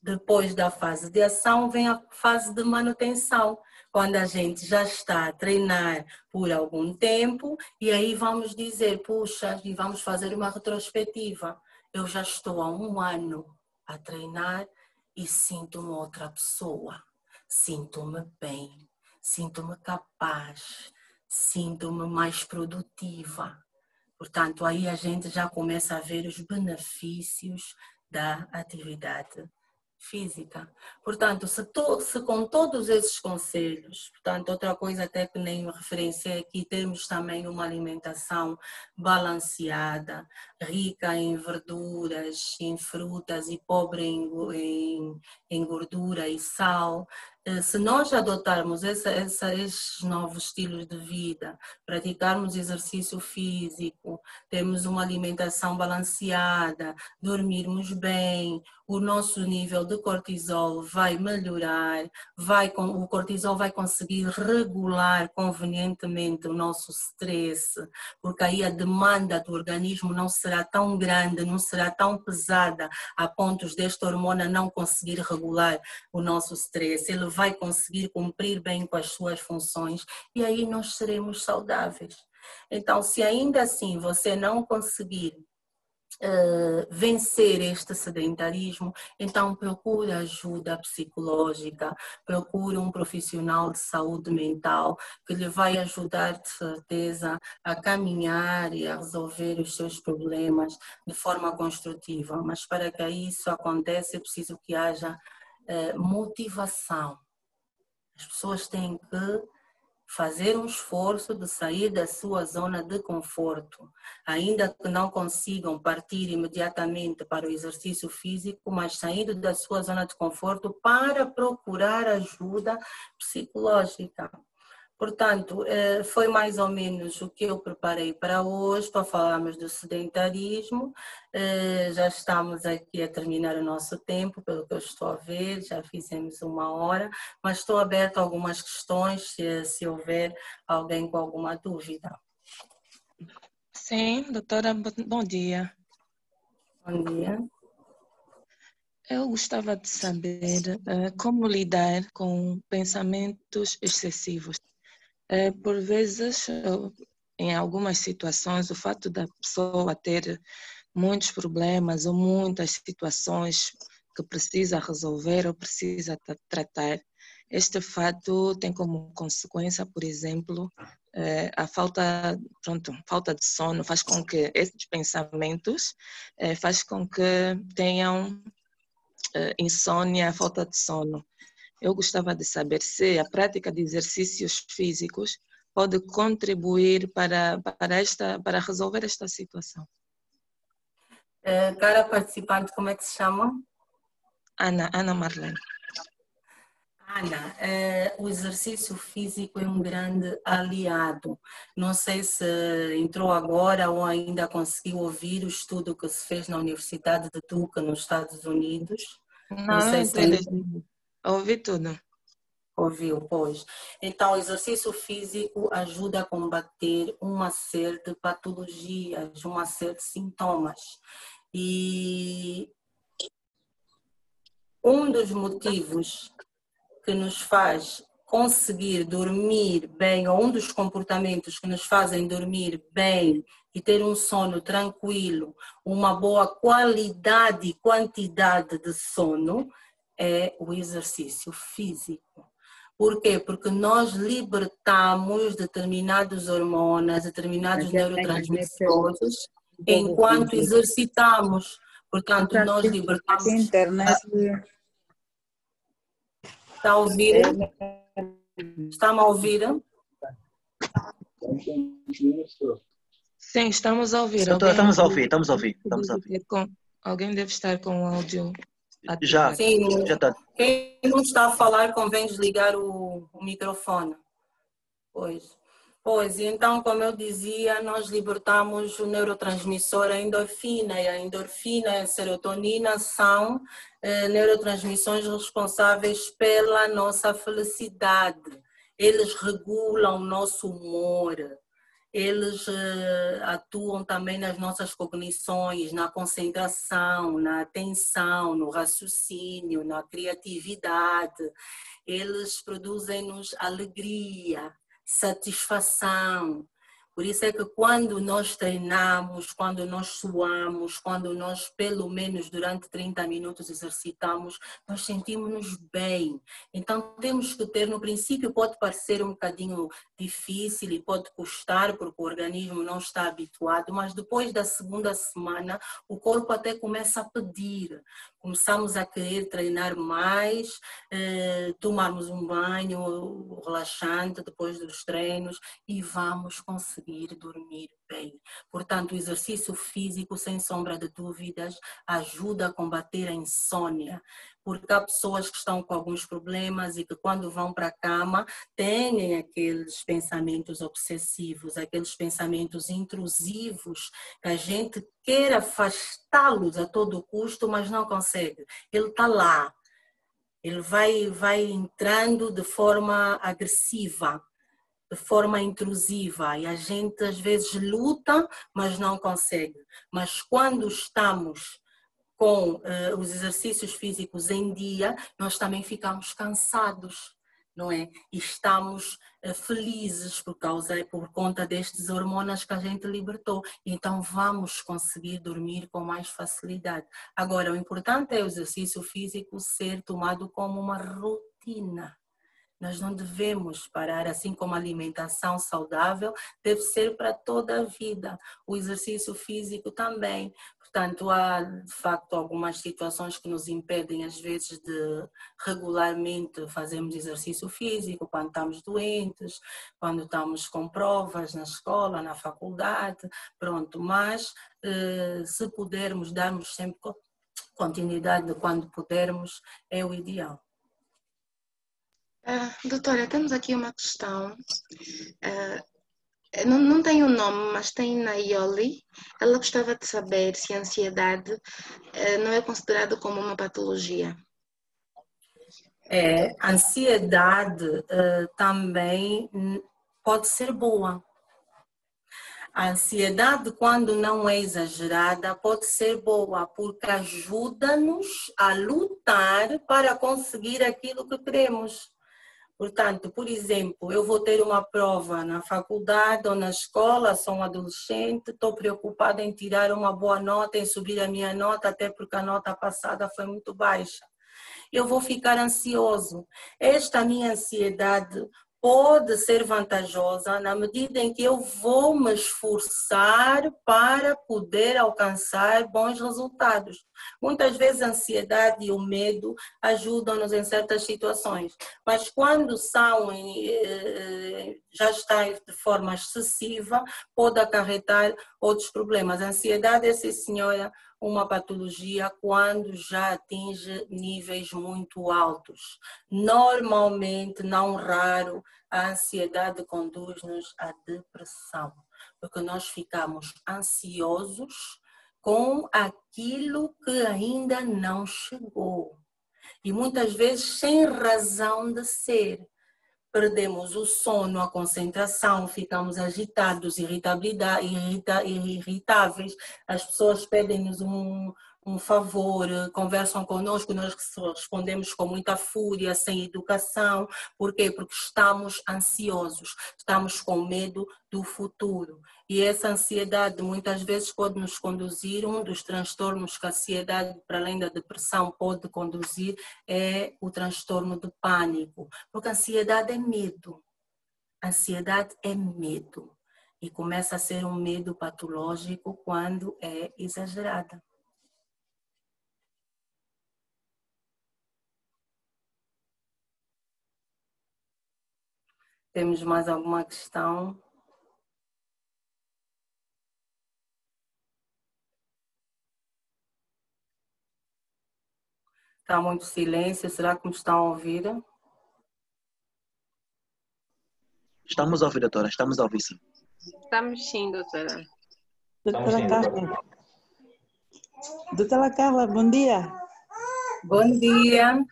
Depois da fase de ação vem a fase de manutenção, quando a gente já está a treinar por algum tempo e aí vamos dizer, puxa, e vamos fazer uma retrospectiva. Eu já estou há 1 ano a treinar e sinto-me outra pessoa. Sinto-me bem, sinto-me capaz, sinto-me mais produtiva. Portanto, aí a gente já começa a ver os benefícios da atividade física. Portanto, se com todos esses conselhos, portanto, outra coisa até que nem me referenciei aqui, temos também uma alimentação balanceada, rica em verduras, em frutas e pobre em gordura e sal, Se nós adotarmos esses novos estilos de vida, praticarmos exercício físico, termos uma alimentação balanceada, dormirmos bem, o nosso nível de cortisol vai melhorar, o cortisol vai conseguir regular convenientemente o nosso stress, porque aí a demanda do organismo não será tão grande, não será tão pesada a pontos desta hormona não conseguir regular o nosso stress. Ele vai conseguir cumprir bem com as suas funções e aí nós seremos saudáveis. Então, se ainda assim você não conseguir vencer este sedentarismo, então procure ajuda psicológica, procure um profissional de saúde mental que lhe vai ajudar de certeza a caminhar e a resolver os seus problemas de forma construtiva. Mas para que isso aconteça é preciso que haja motivação. As pessoas têm que fazer um esforço de sair da sua zona de conforto, ainda que não consigam partir imediatamente para o exercício físico, mas saindo da sua zona de conforto para procurar ajuda psicológica. Portanto, foi mais ou menos o que eu preparei para hoje, para falarmos do sedentarismo. Já estamos aqui a terminar o nosso tempo, pelo que eu estou a ver, já fizemos 1 hora, mas estou aberta a algumas questões, se houver alguém com alguma dúvida. Sim, doutora, bom dia. Bom dia. Eu gostava de saber como lidar com pensamentos excessivos. Por vezes, em algumas situações, o fato da pessoa ter muitos problemas ou muitas situações que precisa resolver ou precisa tratar, este fato tem como consequência, por exemplo, a falta de sono, faz com que esses pensamentos faz com que tenham insônia, falta de sono. Eu gostava de saber se a prática de exercícios físicos pode contribuir para resolver esta situação. Cara participante, como é que se chama? Ana Marlene. Ana, o exercício físico é um grande aliado. Não sei se entrou agora ou ainda conseguiu ouvir o estudo que se fez na Universidade de Duke, nos Estados Unidos. Não sei se ouvi tudo. Ouviu, pois. Então, o exercício físico ajuda a combater uma série de patologias, uma série de sintomas. E um dos motivos que nos faz conseguir dormir bem, ou um dos comportamentos que nos fazem dormir bem e ter um sono tranquilo, uma boa qualidade e quantidade de sono, é o exercício físico. Por quê? Porque nós libertamos determinadas hormonas, determinados neurotransmissores enquanto exercitamos. Portanto, nós libertamos... Está a ouvir? Está-me a ouvir? Sim, estamos a ouvir. Estamos a ouvir. Alguém deve estar com o áudio ativado. Já está. Quem não está a falar, convém desligar o microfone. Pois, então, como eu dizia, nós libertamos o neurotransmissor, a endorfina, e a endorfina e a serotonina são neurotransmissões responsáveis pela nossa felicidade. Eles regulam o nosso humor, eles atuam também nas nossas cognições, na concentração, na atenção, no raciocínio, na criatividade. Eles produzem-nos alegria, satisfação. Por isso é que quando nós treinamos, quando nós suamos, quando nós pelo menos durante 30 minutos exercitamos, nós sentimos-nos bem. Então temos que ter, no princípio pode parecer um bocadinho difícil e pode custar porque o organismo não está habituado, mas depois da segunda semana o corpo até começa a pedir, começamos a querer treinar mais, tomarmos um banho relaxante depois dos treinos e vamos conseguir dormir bem. Portanto, o exercício físico, sem sombra de dúvidas, ajuda a combater a insônia, porque há pessoas que estão com alguns problemas e que quando vão para a cama têm aqueles pensamentos obsessivos, aqueles pensamentos intrusivos, que a gente quer afastá-los a todo custo, mas não consegue. Ele está lá, ele vai entrando de forma agressiva, de forma intrusiva, e a gente às vezes luta, mas não consegue. Mas quando estamos com os exercícios físicos em dia, nós também ficamos cansados, não é? E estamos felizes por conta destes hormonas que a gente libertou. Então vamos conseguir dormir com mais facilidade. Agora, o importante é o exercício físico ser tomado como uma rotina. Nós não devemos parar, assim como a alimentação saudável deve ser para toda a vida. O exercício físico também. Portanto, há de facto algumas situações que nos impedem às vezes de regularmente fazermos exercício físico, quando estamos doentes, quando estamos com provas na escola, na faculdade, pronto. Mas se pudermos darmos sempre continuidade quando pudermos, é o ideal. Doutora, temos aqui uma questão. Não tem um nome, mas tem Nayoli. Ela gostava de saber se a ansiedade não é considerada como uma patologia. A ansiedade também pode ser boa. A ansiedade, quando não é exagerada, pode ser boa, porque ajuda-nos a lutar para conseguir aquilo que queremos. Portanto, por exemplo, eu vou ter uma prova na faculdade ou na escola, sou um adolescente, estou preocupada em tirar uma boa nota, em subir a minha nota, até porque a nota passada foi muito baixa. Eu vou ficar ansioso. Esta minha ansiedade pode ser vantajosa na medida em que eu vou me esforçar para poder alcançar bons resultados. Muitas vezes a ansiedade e o medo ajudam-nos em certas situações, mas quando já está de forma excessiva, pode acarretar outros problemas. A ansiedade é, sim senhora, uma patologia quando já atinge níveis muito altos. Normalmente, não raro, a ansiedade conduz-nos à depressão, porque nós ficamos ansiosos com aquilo que ainda não chegou. E muitas vezes sem razão de ser. Perdemos o sono, a concentração, ficamos agitados, irritáveis. As pessoas pedem-nos um favor, conversam conosco, nós respondemos com muita fúria, sem educação. Por quê? Porque estamos ansiosos, estamos com medo do futuro. E essa ansiedade muitas vezes pode nos conduzir, um dos transtornos que a ansiedade, para além da depressão, pode conduzir é o transtorno do pânico. Porque a ansiedade é medo. A ansiedade é medo. E começa a ser um medo patológico quando é exagerada. Temos mais alguma questão? Está muito silêncio, será que me estão a ouvir? Estamos a ouvir, doutora, estamos a ouvir, sim. Estamos sim, doutora. Doutora Carla. Doutora Carla, bom dia. Bom dia.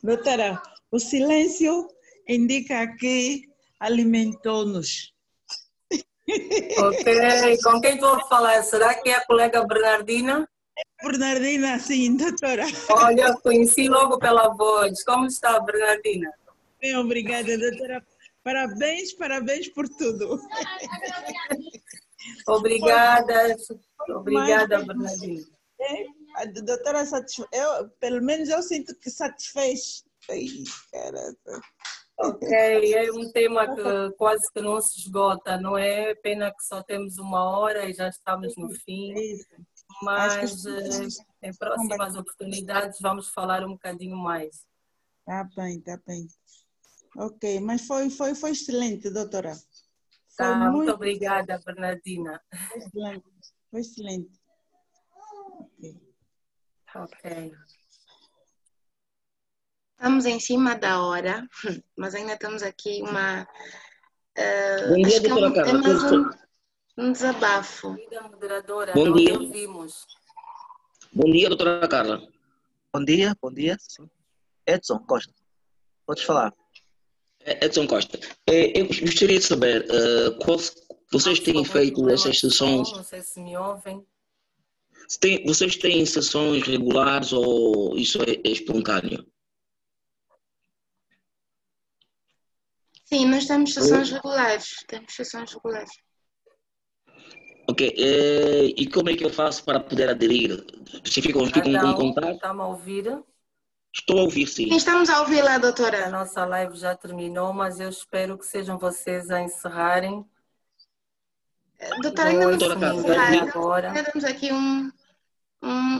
Doutora, o silêncio indica que alimentou-nos. Ok, com quem estou a falar? Será que é a colega Bernardina? Bernardina, sim, doutora. Olha, conheci logo pela voz. Como está, Bernardina? Bem, obrigada, doutora. Parabéns, parabéns por tudo. Obrigada, Bernardina. A doutora, pelo menos eu sinto que satisfez. Ai, caramba. Ok, é um tema que quase que não se esgota, não é? Pena que só temos 1 hora e já estamos no fim. Acho que mas em próximas oportunidades vamos falar um bocadinho mais. Tá bem, tá bem. Ok, mas foi excelente, doutora. Foi Tá, muito muito obrigada, Bernardina. excelente. Foi excelente. Ok. Ok. Estamos em cima da hora, mas ainda temos aqui uma. Bom dia, Acho que doutora é Carla. mais um desabafo. Querida moderadora, Bom não dia. lhe ouvimos. Bom dia, doutora Carla. Bom dia. Sim. Edson Costa, podes falar. Edson Costa. Eu gostaria de saber vocês têm Algum feito problema essas de som, sessões, não sei se me ouvem. vocês têm sessões regulares ou isso é espontâneo? Sim, nós temos sessões regulares. Temos sessões regulares. Ok. E como é que eu faço para poder aderir? Se ficam com Então, contato? está-me a ouvir? Estou a ouvir, sim. Sim, estamos a ouvi-la, A doutora. nossa live já terminou, mas eu espero que sejam vocês a encerrarem. Doutora, Não ainda não ouço Doutora Carla, podemos vai ninguém encerrar. ouvir? agora. Ainda temos aqui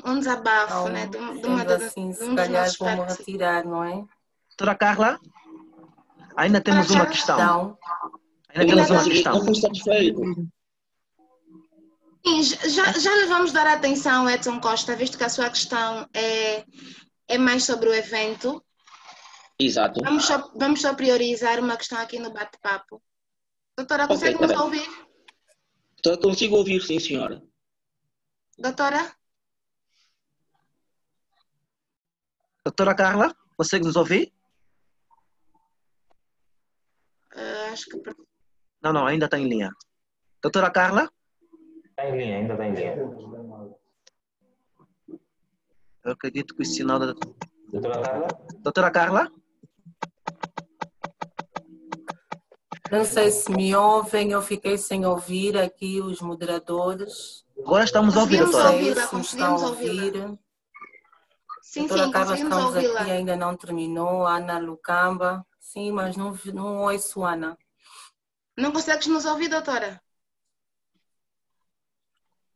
um desabafo, né? Então, De sendo assim, de se um dos calhar nossos vou-me participantes. retirar, não é? Doutora Carla, ainda temos uma questão. Então, Ainda Eu não temos uma consegui, questão. não fui satisfeito. Sim, já lhe vamos dar atenção, Edson Costa, visto que a sua questão é mais sobre o evento. Exato. Vamos só priorizar uma questão aqui no bate-papo. Doutora, Ok, consegue está nos bem. ouvir? Consigo ouvir, sim, senhora. Doutora? Doutora Carla, consegue nos ouvir? Acho que. Não, ainda está em linha. Doutora Carla? Está em linha, ainda está em linha. Eu acredito que o sinal da... Doutora Carla? Doutora Carla? não sei se me ouvem, eu fiquei sem ouvir aqui os moderadores. Agora estamos a ouvir, Conseguimos doutora. Não sei ouvi-la, se me estão conseguimos a ouvi-la. ouvir. Sim, Doutora sim, Carla, conseguimos estamos ouvi-la. aqui, ainda não terminou. Ana Lucamba. Sim, mas não ouço Ana. Não consegues nos ouvir, doutora?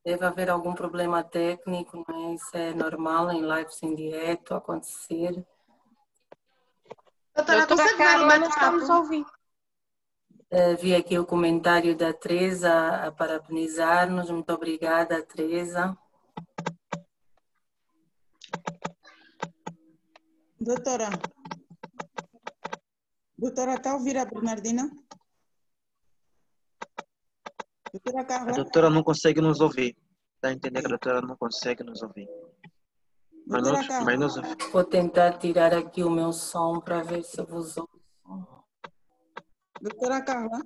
Deve haver algum problema técnico, não é? Isso é normal em lives em direto acontecer. Doutora, consegue ver o Carla, não estamos a bate-papo? ouvir. Vi aqui o comentário da Teresa a parabenizar-nos. Muito obrigada, Teresa. Doutora, está a ouvir a Bernardina? Doutora A Carla? doutora não consegue nos ouvir. Está a entender que a doutora não consegue nos ouvir. Mas Doutora nós, Carla? mas nós... Vou tentar tirar aqui o meu som para ver se vos ouço. Doutora Carla?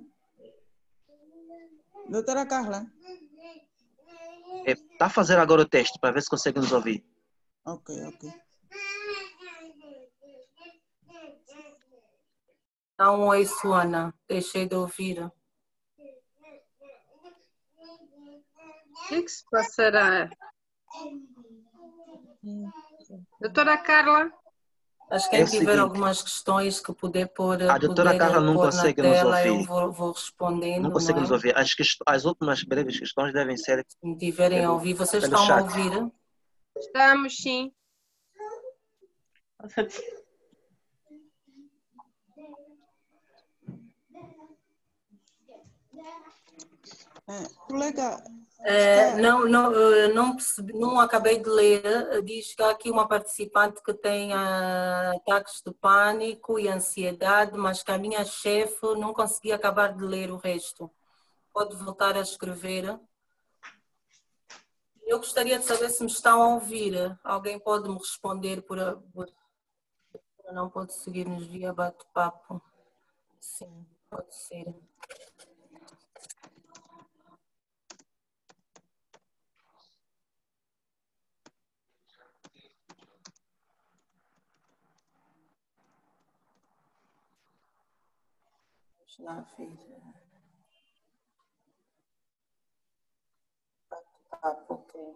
Doutora Carla? Está a fazer agora o teste para ver se consegue nos ouvir. Ok. Não ouço, Ana. Deixei de ouvir. O que se passará? Doutora Carla? Mas É quem o tiver seguinte, algumas questões que puder a doutora Carla não pôr na consegue nos tela, eu ouvir. vou respondendo, Não consegue nos não é? ouvir. As últimas breves questões devem ser Se me tiverem a ouvir, vocês pelo estão a chat. ouvir? Estamos, sim. Colega, Não percebi, não acabei de ler. Diz que há aqui uma participante que tem ataques de pânico e ansiedade, mas que a minha chefe não conseguia acabar de ler o resto. Pode voltar a escrever? Eu gostaria de saber se me estão a ouvir. Alguém pode me responder não pode seguir-nos via bate-papo? Sim, pode ser. Vamos lá ver. Bate-papo, ok.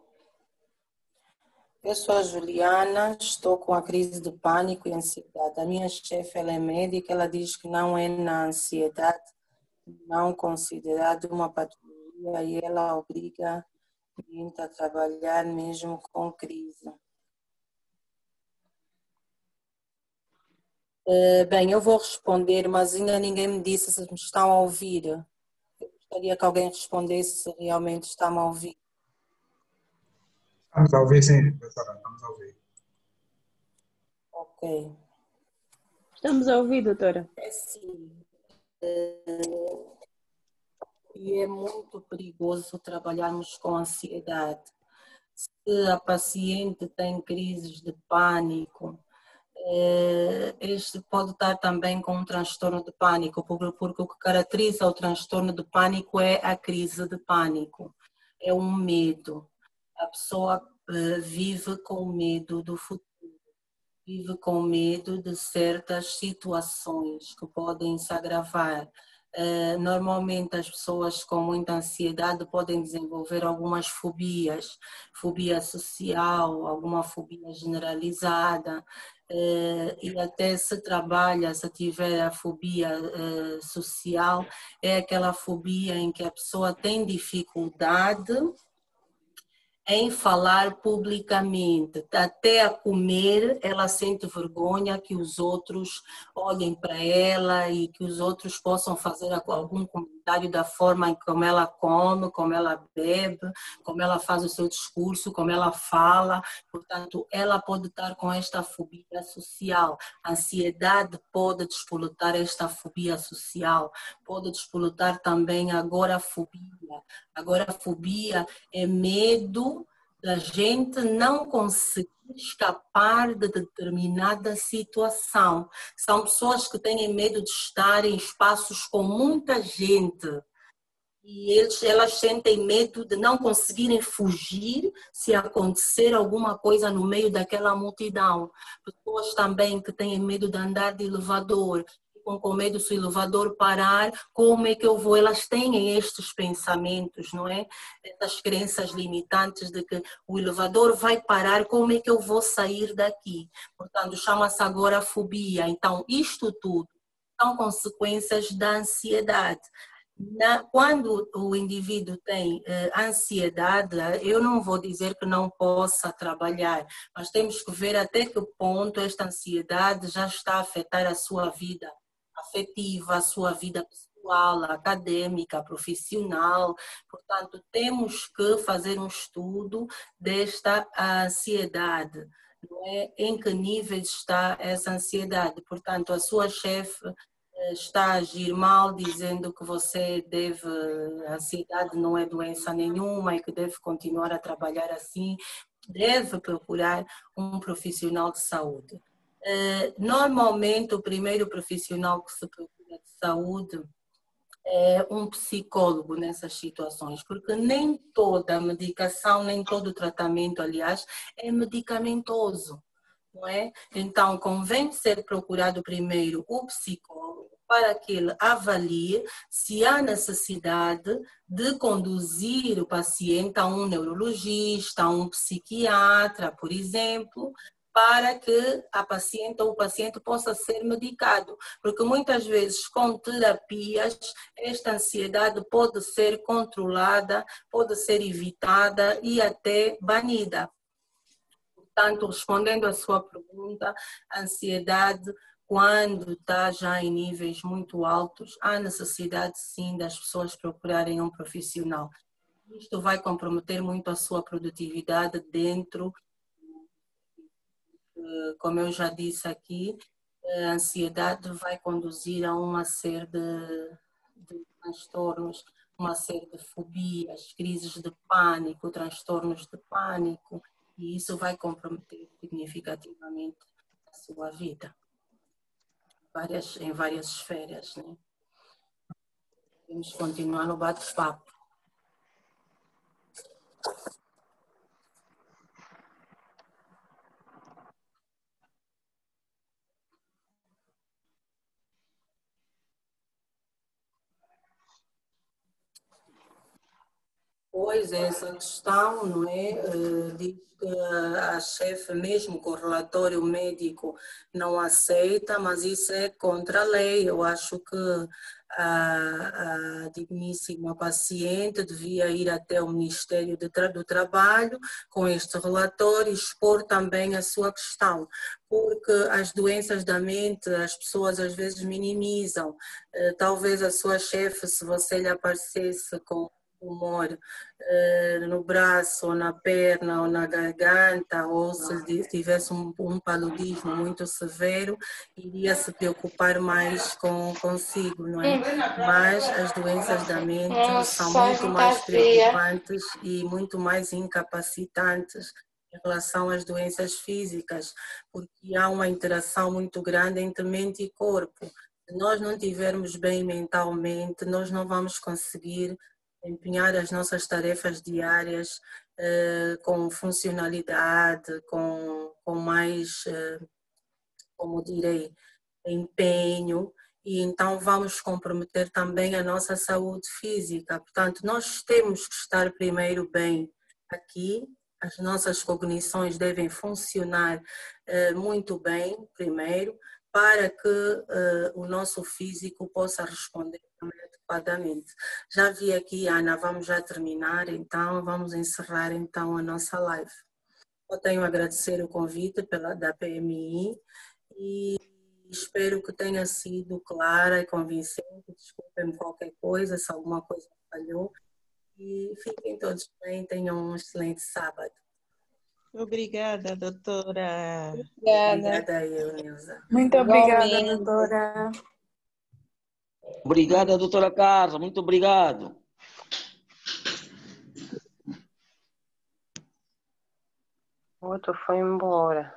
Eu sou a Juliana, estou com a crise de pânico e ansiedade. A minha chefe, ela é médica, ela diz que não é na ansiedade, não considerado uma patologia e ela obriga a trabalhar mesmo com crise. Bem, eu vou responder, mas ainda ninguém me disse se me estão a ouvir. Eu gostaria que alguém respondesse se realmente está-me a ouvir. Estamos a ouvir, sim, doutora, estamos a ouvir. Ok. Estamos a ouvir, doutora. É sim. E é muito perigoso trabalharmos com ansiedade. Se a paciente tem crises de pânico, este pode estar também com um transtorno de pânico, porque o que caracteriza o transtorno de pânico é a crise de pânico, é um medo. A pessoa vive com medo do futuro, vive com medo de certas situações que podem se agravar. Normalmente as pessoas com muita ansiedade podem desenvolver algumas fobias, fobia social, alguma fobia generalizada, e até se trabalha, se tiver a fobia social, é aquela fobia em que a pessoa tem dificuldade em falar publicamente, até a comer ela sente vergonha que os outros olhem para ela e que os outros possam fazer algum comentário da forma em como ela come, como ela bebe, como ela faz o seu discurso, como ela fala. Portanto, ela pode estar com esta fobia social. A ansiedade pode despolutar esta fobia social, pode despolutar também agorafobia. Agorafobia é medo da gente não conseguir escapar de determinada situação. São pessoas que têm medo de estar em espaços com muita gente e elas sentem medo de não conseguirem fugir se acontecer alguma coisa no meio daquela multidão. Pessoas também que têm medo de andar de elevador, ficam com medo se o elevador parar, como é que eu vou? Elas têm estes pensamentos, não é? Essas crenças limitantes de que o elevador vai parar, como é que eu vou sair daqui? Portanto, chama-se agorafobia. Então, isto tudo são consequências da ansiedade. Quando o indivíduo tem ansiedade, eu não vou dizer que não possa trabalhar, mas temos que ver até que ponto esta ansiedade já está a afetar a sua vida afetiva, a sua vida pessoal, acadêmica, profissional. Portanto, temos que fazer um estudo desta ansiedade, não é? Em que níveis está essa ansiedade? Portanto, a sua chefe está a agir mal, dizendo que você deve, a ansiedade não é doença nenhuma e que deve continuar a trabalhar assim, deve procurar um profissional de saúde. Normalmente, o primeiro profissional que se procura de saúde é um psicólogo nessas situações, porque nem toda medicação, nem todo tratamento, aliás, é medicamentoso, não é? Então, convém ser procurado primeiro o psicólogo para que ele avalie se há necessidade de conduzir o paciente a um neurologista, a um psiquiatra, por exemplo, para que a paciente ou o paciente possa ser medicado, porque muitas vezes com terapias esta ansiedade pode ser controlada, pode ser evitada e até banida. Portanto, respondendo à sua pergunta, a ansiedade, quando está já em níveis muito altos, há necessidade sim das pessoas procurarem um profissional. Isto vai comprometer muito a sua produtividade dentro, como eu já disse aqui, a ansiedade vai conduzir a uma série de transtornos, uma série de fobias, crises de pânico, transtornos de pânico, e isso vai comprometer significativamente a sua vida, em várias esferas, né? Vamos continuar no bate-papo. Pois é, essa questão, não é? Diz que a chefe, mesmo com o relatório médico, não aceita, mas isso é contra a lei. Eu acho que a digníssima paciente devia ir até o Ministério do Trabalho com este relatório e expor também a sua questão, porque as doenças da mente as pessoas às vezes minimizam. Talvez a sua chefe, se você lhe aparecesse com tumor no braço, ou na perna, ou na garganta, ou se tivesse um paludismo muito severo, iria se preocupar mais consigo, não é? Mas as doenças da mente são muito mais preocupantes e muito mais incapacitantes em relação às doenças físicas, porque há uma interação muito grande entre mente e corpo. Se nós não estivermos bem mentalmente, nós não vamos conseguir empenhar as nossas tarefas diárias com funcionalidade, com mais, como direi, empenho, e então vamos comprometer também a nossa saúde física. Portanto, nós temos que estar primeiro bem aqui, as nossas cognições devem funcionar muito bem primeiro, para que o nosso físico possa responder adequadamente. Já vi aqui, Ana, vamos já terminar, então vamos encerrar então a nossa live. Eu tenho a agradecer o convite da PMI e espero que tenha sido clara e convincente. Desculpem-me qualquer coisa, se alguma coisa falhou. E fiquem todos bem, tenham um excelente sábado. Obrigada, doutora. Obrigada eu, Nilza. Muito obrigada, Igualmente. doutora. Obrigada, doutora Carla, muito obrigado. O outro foi embora.